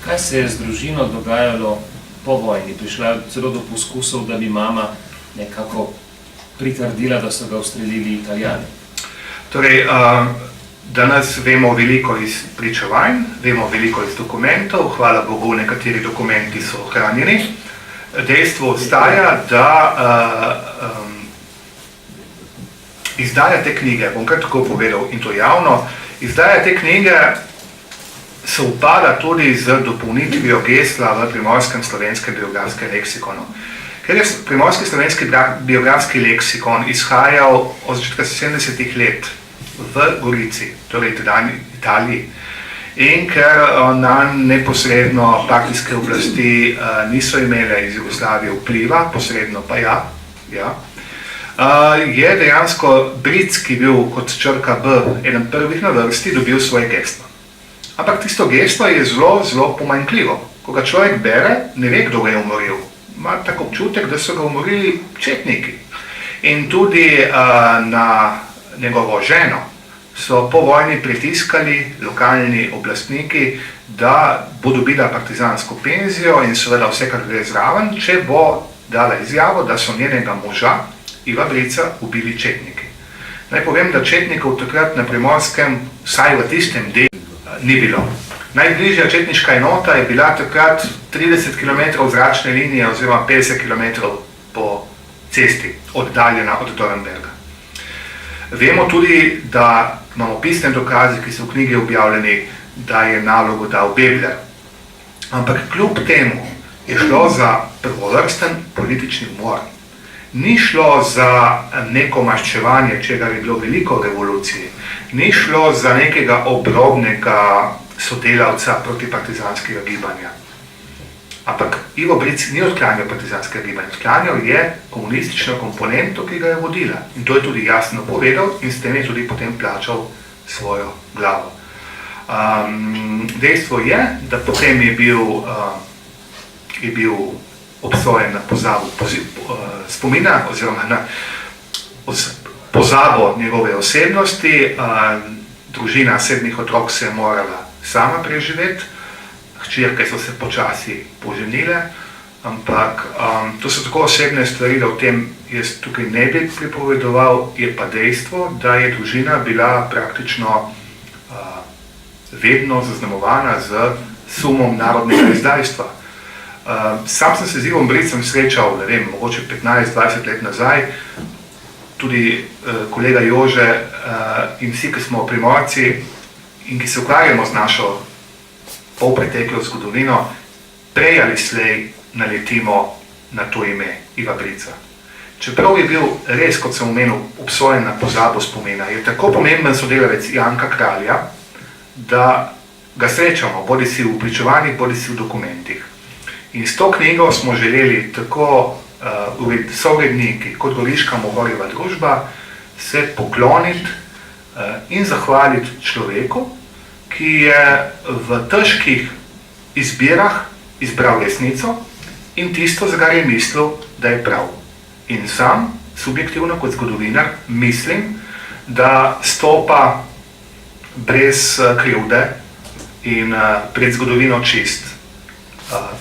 Kaj se je z družino dogajalo po vojni? Prišla je celo do poskusov, da bi mama nekako pritrdila, da so ga ustrelili Italijani. Torej, danes vemo veliko iz pričevanj, vemo veliko iz dokumentov, hvala Bogu, nekateri dokumenti so ohranjeni. Dejstvo ostaja, da izdaja te knjige, bom kar tako povedal in to javno, izdaja te knjige se upada tudi z dopolnitvijo gesla v Primorskem slovenskem biografskem leksikonu. Ker je Primorski slovenski biografski leksikon izhajal od začetka 70-ih let v Gorici, torej tedajni Italiji, in ker nanj neposredno partijske oblasti niso imele iz Jugoslavije vpliva, posredno pa ja, je dejansko Bric, ki je bil kot črka B eden prvih na vrsti, dobil svoje geslo. Ampak tisto geslo je zelo, zelo pomanjkljivo. Ko ga človek bere, ne ve, kdo ga je umoril. Ima tako občutek, da so ga umorili četniki. In tudi na njegovo ženo so po vojni pritiskali lokalni oblastniki, da bo dobila partizansko penzijo in seveda vse, kar gre zraven, če bo dala izjavo, da so njenega moža Iva Brica ubili četniki. Naj povem, da četnikov takrat na Primorskem, vsaj v tistem delu, ni bilo. Najbližja četniška enota je bila takrat 30 km zračne linije oziroma 50 km po cesti oddaljena od Dornberga. Vemo tudi, da imamo pisne dokaze, ki so v knjigi objavljeni, da je nalogo dal Bebler. Ampak kljub temu je šlo za prvovrsten politični umor. Ni šlo za neko maščevanje, čega je bilo veliko v revoluciji. Ni šlo za nekega obrobnega sodelavca protipartizanskega gibanja. Ampak Ivo Bric ni odklanjal partizanskega gibanja, odklanjal je komunistično komponento, ki ga je vodila. In to je tudi jasno povedal in s tem je tudi potem plačal svojo glavo. Dejstvo je, da potem je bil obsojen na pozabo spomina oziroma na pozabo njegove osebnosti. Družina 7 otrok se je morala sama preživeti, hčerke so se počasi poženile, ampak to so tako osebne stvari, da o tem jaz tukaj ne bi pripovedoval, je pa dejstvo, da je družina bila praktično vedno zaznamovana z sumom narodnega izdajstva. Sam sem se z Ivom Bricem srečal, ne vem, mogoče 15-20 let nazaj, tudi kolega Jože in vsi, ki smo Primorci in ki se ukvarjamo z našo polpreteklo zgodovino, prej ali slej naletimo na to ime Iva Brica. Čeprav je bil res, kot sem omenil, obsojen na pozabo spomina, je tako pomemben sodelavec Janka Kralja, da ga srečamo, bodi si v pričevanjih, bodi si v dokumentih. In s to knjigo smo želeli tako sovredniki kot Goriška Mohorjeva družba se pokloniti in zahvaliti človeku, ki je v težkih izbirah izbral resnico in tisto, za kar je mislil, da je prav. In sam, subjektivno kot zgodovinar, mislim, da stopa brez krivde in pred zgodovino čist,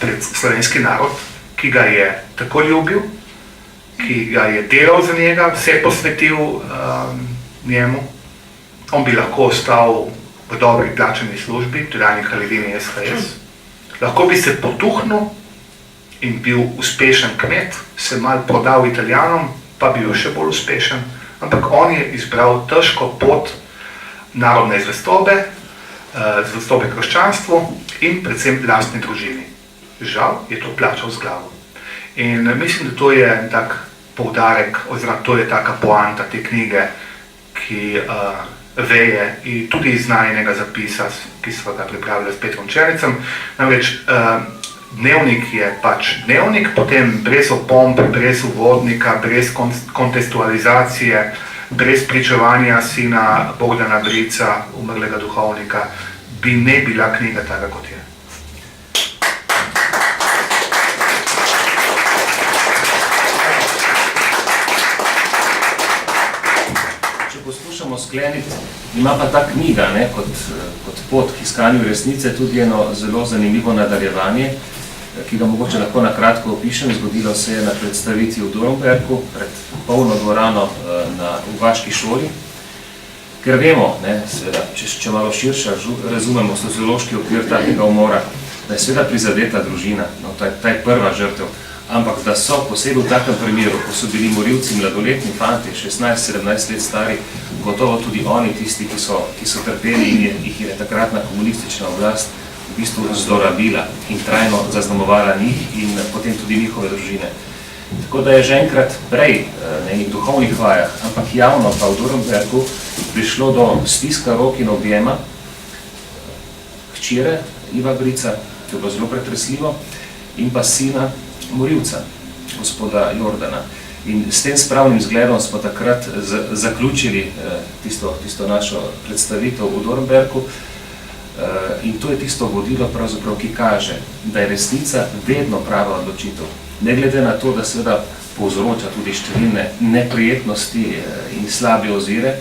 pred slovenski narod, ki ga je tako ljubil, ki ga je delal za njega, vse posvetil njemu. On bi lahko ostal v dobri plačani službi, tedanji Kraljevini SHS. Lahko bi se potuhnil in bil uspešen kmet, se mal prodal Italijanom, pa bil še bolj uspešen. Ampak on je izbral težko pot narodne zvestobe, zvestobe krščanstvu in predvsem lastni družini. Žal je to plačal z glavo. In mislim, da to je tak poudarek, oziroma to je taka poanta te knjige, ki veje in tudi iz najinega zapisa, ki sva ga pripravila s Petrom Černicem. Namreč dnevnik je pač dnevnik, potem brez opomb, brez uvodnika, brez kontekstualizacije, brez pričevanja sina Bogdana Brica, umrlega duhovnika, bi ne bila knjiga taka, kot je. Poskušamo skleniti, ima pa ta knjiga, ne, kot pot k iskanju resnice, tudi eno zelo zanimivo nadaljevanje, ki ga mogoče lahko na kratko opišem. Zgodilo se je na predstavitvi v Dornbergu, pred polno dvorano v vaški šoli, ker vemo, ne, seveda, če malo širše razumemo sociološki okvir takega umora, da je seveda prizadeta družina, no, ta je prva žrtev, ampak da so posebej v takem primeru, ko so bili morilci mladoletni fanti, 16-17 let stari, gotovo tudi oni tisti, ki so trpeli in jih je takratna komunistična oblast v bistvu zlorabila in trajno zaznamovala njih in potem tudi njihove družine. Tako da je že enkrat prej na enih duhovnih vajah, ampak javno pa v Dornbergu prišlo do stiska rok in objema hčere Iva Brica, ki je bilo zelo pretresljivo, in pa sina morilca, gospoda Jordana. In s tem spravnim zgledom smo takrat zaključili tisto našo predstavitev v Dornbergu in to je tisto vodilo, pravzaprav, ki kaže, da je resnica vedno prava odločitev. Ne glede na to, da seveda povzroča tudi številne neprijetnosti in slabe ozire,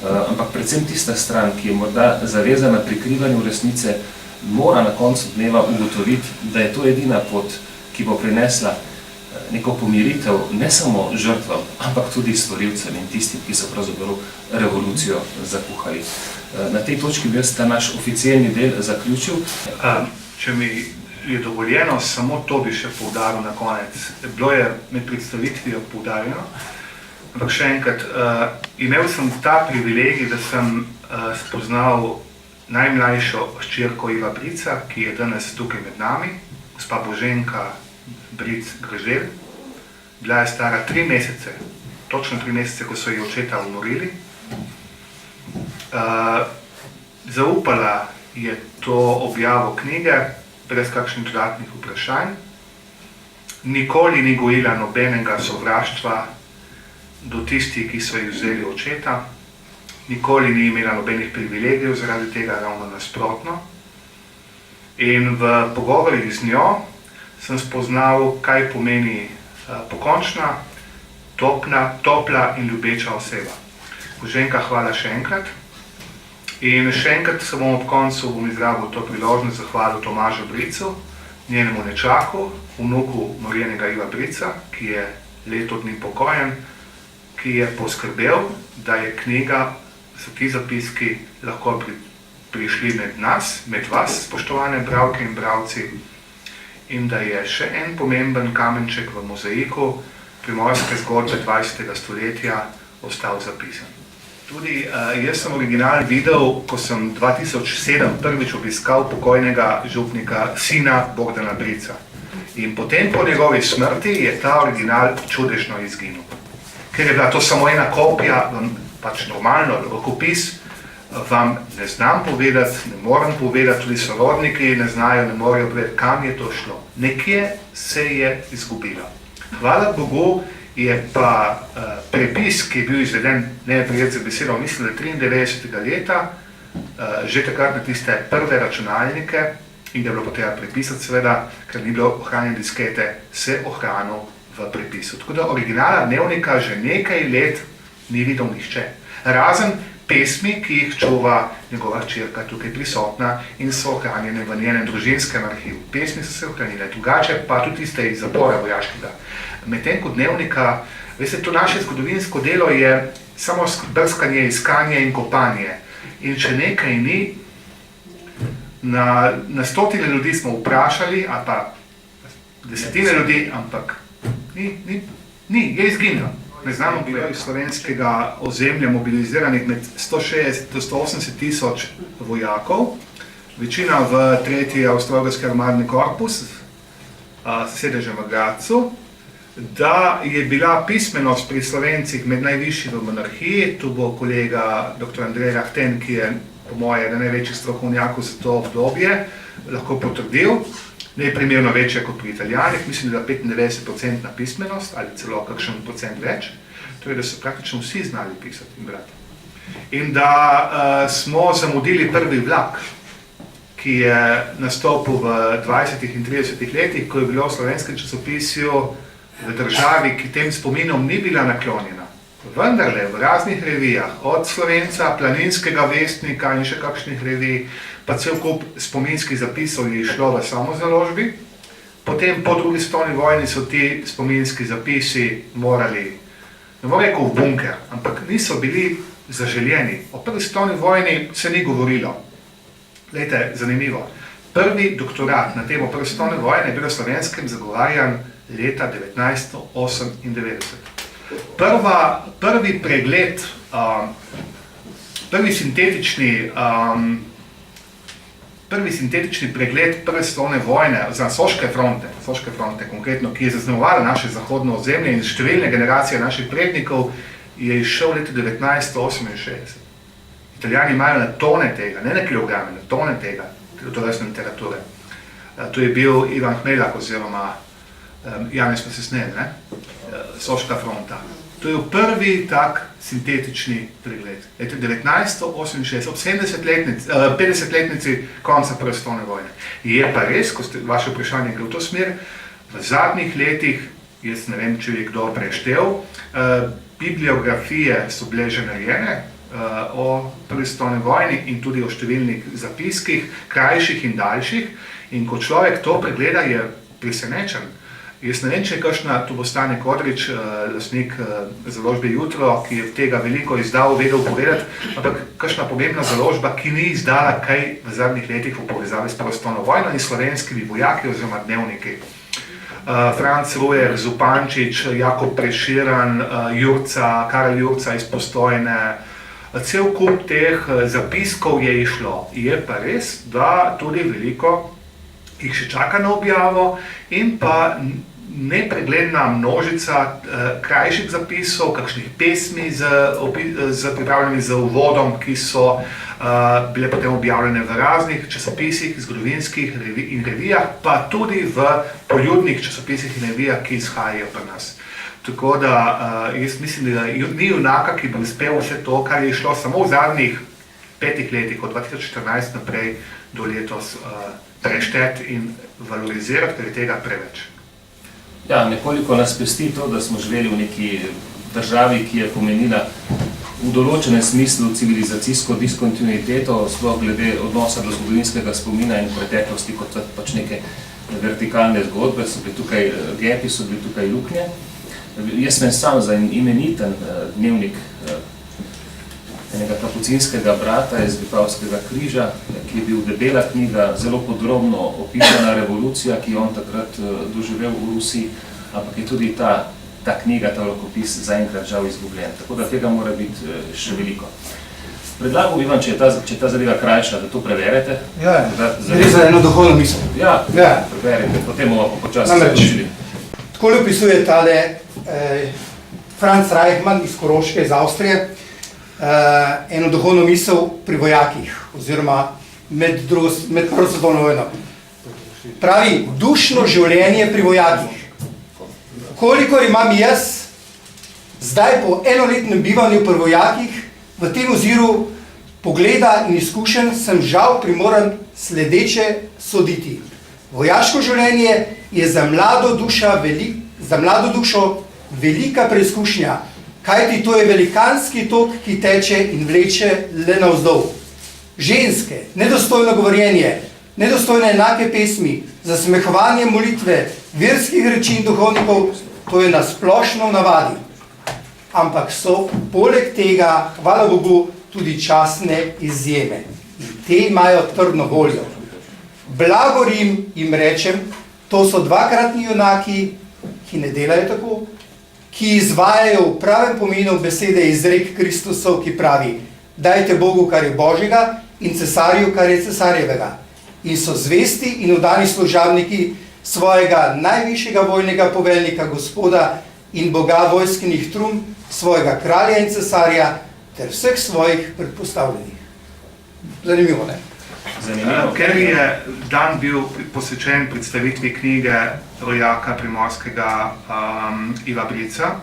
ampak predvsem tista stran, ki je morda zavezana prikrivanju resnice, mora na koncu dneva ugotoviti, da je to edina pot, ki bo prinesla neko pomiritev ne samo žrtvam, ampak tudi storilcem in tistim, ki so pravzaprav revolucijo zakuhali. Na tej točki bi jaz ta naš oficialni del zaključil. Če mi je dovoljeno, samo to bi še poudaril na konec. Bilo je med predstavitvijo poudarjeno, ampak še enkrat, imel sem ta privilegij, da sem spoznal najmlajšo hčerko Iva Brica, ki je danes tukaj med nami, gospa Boženka Bric-Gražel. Bila je stara 3 mesece, točno 3 mesece, ko so ji očeta umorili. Zaupala je to objavo knjige, brez kakšnih dodatnih vprašanj. Nikoli ni gojila nobenega sovraštva do tistih, ki so ji vzeli očeta. Nikoli ni imela nobenih privilegijev, zaradi tega ravno nasprotno. In v pogovorih z njo sem spoznal, kaj pomeni pokončna, topla in ljubeča oseba. Boženka, hvala še enkrat. In še enkrat se bom ob koncu izrabil to priložnost zahvalil Tomažu Bricu, njenemu nečaku, vnuku umorjenega Iva Brica, ki je leto dni pokojen, ki je poskrbel, da je knjiga, so ti zapiski lahko prišli med nas, med vas, spoštovane bralke in bralci, in da je še en pomemben kamenček v mozaiku primorske zgodbe 20. stoletja ostal zapisan. Tudi jaz sem original videl, ko sem 2007 prvič obiskal pokojnega župnika, sina Bogdana Brica. In potem po njegovi smrti je ta original čudežno izginil. Ker je bila to samo ena kopija, pač normalno, rokopis, vam ne znam povedati, ne morem povedati, tudi sorodniki ne znajo, ne morejo povedati, kam je to šlo. Nekje se je izgubila. Hvala Bogu, je pa prepis, ki je bil izveden, ne prijet za besedo, mislim, da 93. leta, že takrat na tiste prve računalnike, in da je bilo potrebno prepisati seveda, ker ni bilo ohranjene diskete, se ohranil v prepisu. Tako da originala dnevnika že nekaj let ni videl nihče. Razen pesmi, ki jih čuva njegova hčerka tukaj prisotna in so ohranjene v njenem družinskem arhivu. Pesmi so se ohranile, drugače pa tudi tiste iz zapora vojaškega. Medtem ko dnevnika, veste, to naše zgodovinsko delo je samo brskanje, iskanje in kopanje. In če nekaj ni, na stotine ljudi smo vprašali, ali pa desetine ljudi, ampak ni, je izginilo. Ne znamo, bilo iz slovenskega ozemlja mobiliziranih med 160 do 180 tisoč vojakov, večina v 3. Avstro-Ogrski armadni korpus, sedežem v Gradcu, da je bila pismenost pri Slovencih med najvišji v monarhiji. Tu bo kolega dr. Andrej Rahten, ki je po moje eden največjih strokovnjakov za to obdobje, lahko potrdil, da je primerno večja kot pri Italijanih, mislim, da 95% pismenost ali celo kakšen procent več, torej da so praktično vsi znali pisati in brati. In da smo zamudili prvi vlak, ki je nastopil v 20. in 30. letih, ko je bilo v slovenskem časopisju v državi, ki tem spominom ni bila naklonjena. Vendarle v raznih revijah, od Slovenca, Planinskega vestnika in še kakšnih revij, pa cel kup spominskih zapisov je išlo v samozaložbi. Potem po drugi svetovni vojni so ti spominski zapisi morali, ne bom rekel v bunker, ampak niso bili zaželjeni. O prvi svetovni vojni se ni govorilo. Glejte, zanimivo. Prvi doktorat na temo prve svetovne vojne je bil v Slovenskem zagovarjan leta 1998. Prvi pregled, prvi sintetični pregled prve svetovne vojne, oziroma Soške fronte konkretno, ki je zaznamovala naše zahodno ozemlje in številne generacije naših prednikov, je izšel leta 1968. Italijani imajo na tone tega, ne na kilograme, na tone tega, tovrstne literature. To je bil Ivan Hmelak oziroma Janez Pasesnel, Soška fronta. To je prvi tak sintetični pregled. Leta 1968, ob 50-letnici konca prve svetovne vojne. Je pa res, ko ste vaše vprašanje gre v to smer, v zadnjih letih, jaz ne vem, če je kdo preštel, bibliografije so bile že narejene o prvi svetovni vojni in tudi o številnih zapiskih, krajših in daljših. In ko človek to pregleda, je presenečen. Jaz ne vem, če je kakšna, tu bo Stane Kodrič, lastnik založbe Jutro, ki je tega veliko izdal, vedel povedati, ampak kakšna pomembna založba, ki ni izdala kaj v zadnjih letih v povezavi s prostovoljno vojno in slovenskimi vojaki oziroma dnevniki. Franc Rujer, Zupančič, Jakob Prešeren, Jurca, Karel Jurca iz Postojne, cel kup teh zapiskov je išlo. Je pa res, da tudi veliko jih še čaka na objavo in pa nepregledna množica krajših zapisov, kakšnih pesmi pripravljenih z uvodom, ki so bile potem objavljene v raznih časopisih, zgodovinskih in revijah, pa tudi v poljudnih časopisih in revijah, ki izhajajo pri nas. Tako da jaz mislim, da ni junaka, ki bi uspel vse to, kar je šlo samo v zadnjih 5 letih, od 2014 naprej do letos, prešteti in valorizirati, ker je tega preveč. Ja, nekoliko nas pesti to, da smo živeli v neki državi, ki je pomenila v določenem smislu civilizacijsko diskontinuiteto, sploh glede odnosa do zgodovinskega spomina in preteklosti kot pač neke vertikalne zgodbe, so bili tukaj gepi, so bili tukaj luknje. Jaz sem sam za imeniten dnevnik enega kapucinskega brata iz Vipavskega križa, ki je bil debela knjiga, zelo podrobno opisana revolucija, ki je on takrat doživel v Rusiji, ampak je tudi ta knjiga, ta rokopis zaenkrat žal izgubljen. Tako da tega mora biti še veliko. Predlagal bi vam, če je ta zadeva krajša, da to preverite. Ja, gre za eno duhovno misel. Ja, preverite, potem bomo počasi zaključili. Takole opisuje tale Franz Reichmann iz Koroške, iz Avstrije, eno duhovno misel pri vojakih, oziroma med prvo svetovno vojno. Pravi, dušno življenje pri vojakih. Kolikor imam jaz, zdaj po enoletnem bivanju pri vojakih, v tem oziru pogleda in izkušenj sem žal primoran sledeče soditi. Vojaško življenje je za mlado dušo velika preizkušnja, kajti to je velikanski tok, ki teče in vleče le navzdol. Ženske, nedostojno govorjenje, nedostojne enake pesmi, zasmehovanje molitve, verskih reči in duhovnikov, to je na splošno v navadi. Ampak so poleg tega, hvala Bogu, tudi častne izjeme. In te imajo trdno voljo. Blagorim jim rečem, to so dvakratni junaki, ki ne delajo tako, ki izvajajo v pravem pomenu besede izrek Kristusov, ki pravi: dajte Bogu, kar je Božjega, in cesarju, kar je cesarjevega. In so zvesti in vdani služabniki svojega najvišjega vojnega poveljnika, Gospoda in Boga vojskinih trum, svojega kralja in cesarja, ter vseh svojih predpostavljenih. Zanimivo, ne? Zanimivo. Ker je dan bil posvečen predstavitvi knjige rojaka primorskega Iva Brica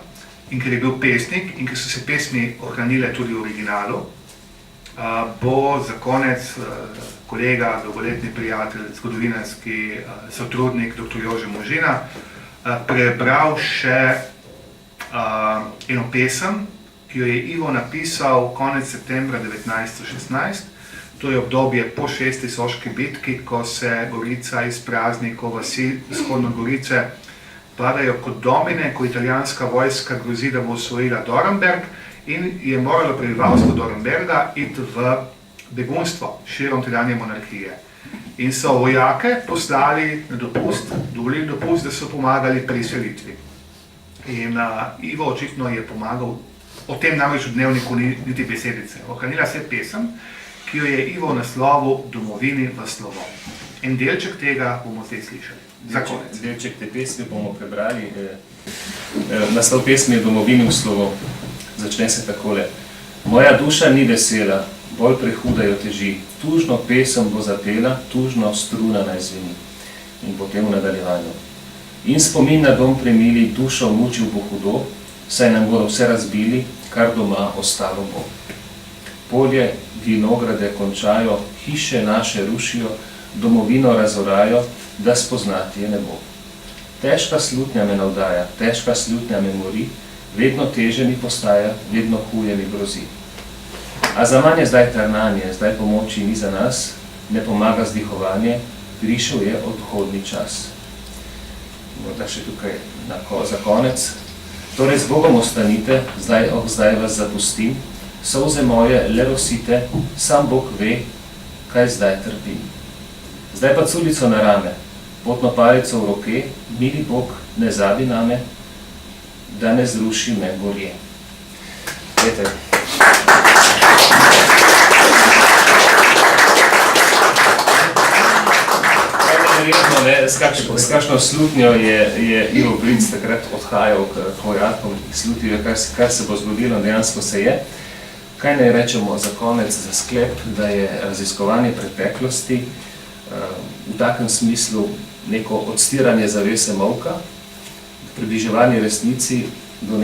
in ker je bil pesnik in ker so se pesmi ohranile tudi v originalu, bo za konec kolega, dolgoletni prijatelj, zgodovinarski sotrudnik dr. Jože Možina prebral še eno pesem, ki jo je Ivo napisal konec septembra 1916. To je obdobje po 6. soški bitki, ko se Gorica izprazni, ko vasi vzhodno Gorice padajo kot domine, ko italijanska vojska grozi, da bo osvojila Dornberg in je moralo prebivalstvo Dornberga iti v begunstvo širom tedanje monarhije. In so vojake poslali na dopust, dovolili dopust, da so pomagali pri selitvi. In Ivo očitno je pomagal, o tem namreč v dnevniku ni niti besedice. Ohranila se pesem, ki jo je Ivo naslovil Domovini v slovo. En delček tega bomo zdaj slišali. Za konec. Delček te pesmi bomo prebrali. Naslov pesmi je Domovini v slovo. Začne se takole. Moja duša ni vesela, bolj prehuda jo teži. Tužno pesem bo zapela, tužno struna naj zveni. In potem v nadaljevanju. In spomin na dom premili, dušo mučil bo hudo, saj nam bodo vse razbili, kar doma ostalo bo. Polje, vinograde končajo, hiše naše rušijo, domovino razorajo, da spoznati je ne bo. Težka slutnja me navdaja, težka slutnja me mori, vedno teže mi postaja, vedno huje mi grozi. A za manj je zdaj trnanje, zdaj pomoči ni za nas, ne pomaga zdihovanje, prišel je odhodni čas. morda še tukaj za konec. Torej z Bogom ostanite, zdaj vas zapustim, solze moje le rosite, sam Bog ve, kaj zdaj trpim. Zdaj pa culico na rame, potno palico v roke, mili Bog, ne zabi name, da ne zruši me gorje. Peter. Verjetno, s kakšno slutnjo je Ivo Brinc takrat odhajal k vojakom in slutil, kar se bo zgodilo, dejansko se je. Kaj naj rečemo za konec, za sklep, da je raziskovanje preteklosti v takem smislu neko odstiranje zavese molka, približevanje resnici do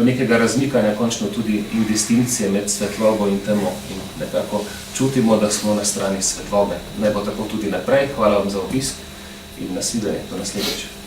nekega razmikanja, končno tudi in distinkcije med svetlobo in temo. In nekako čutimo, da smo na strani svetlobe. Naj bo tako tudi naprej. Hvala vam za obisk in nasvidenje do naslednjič.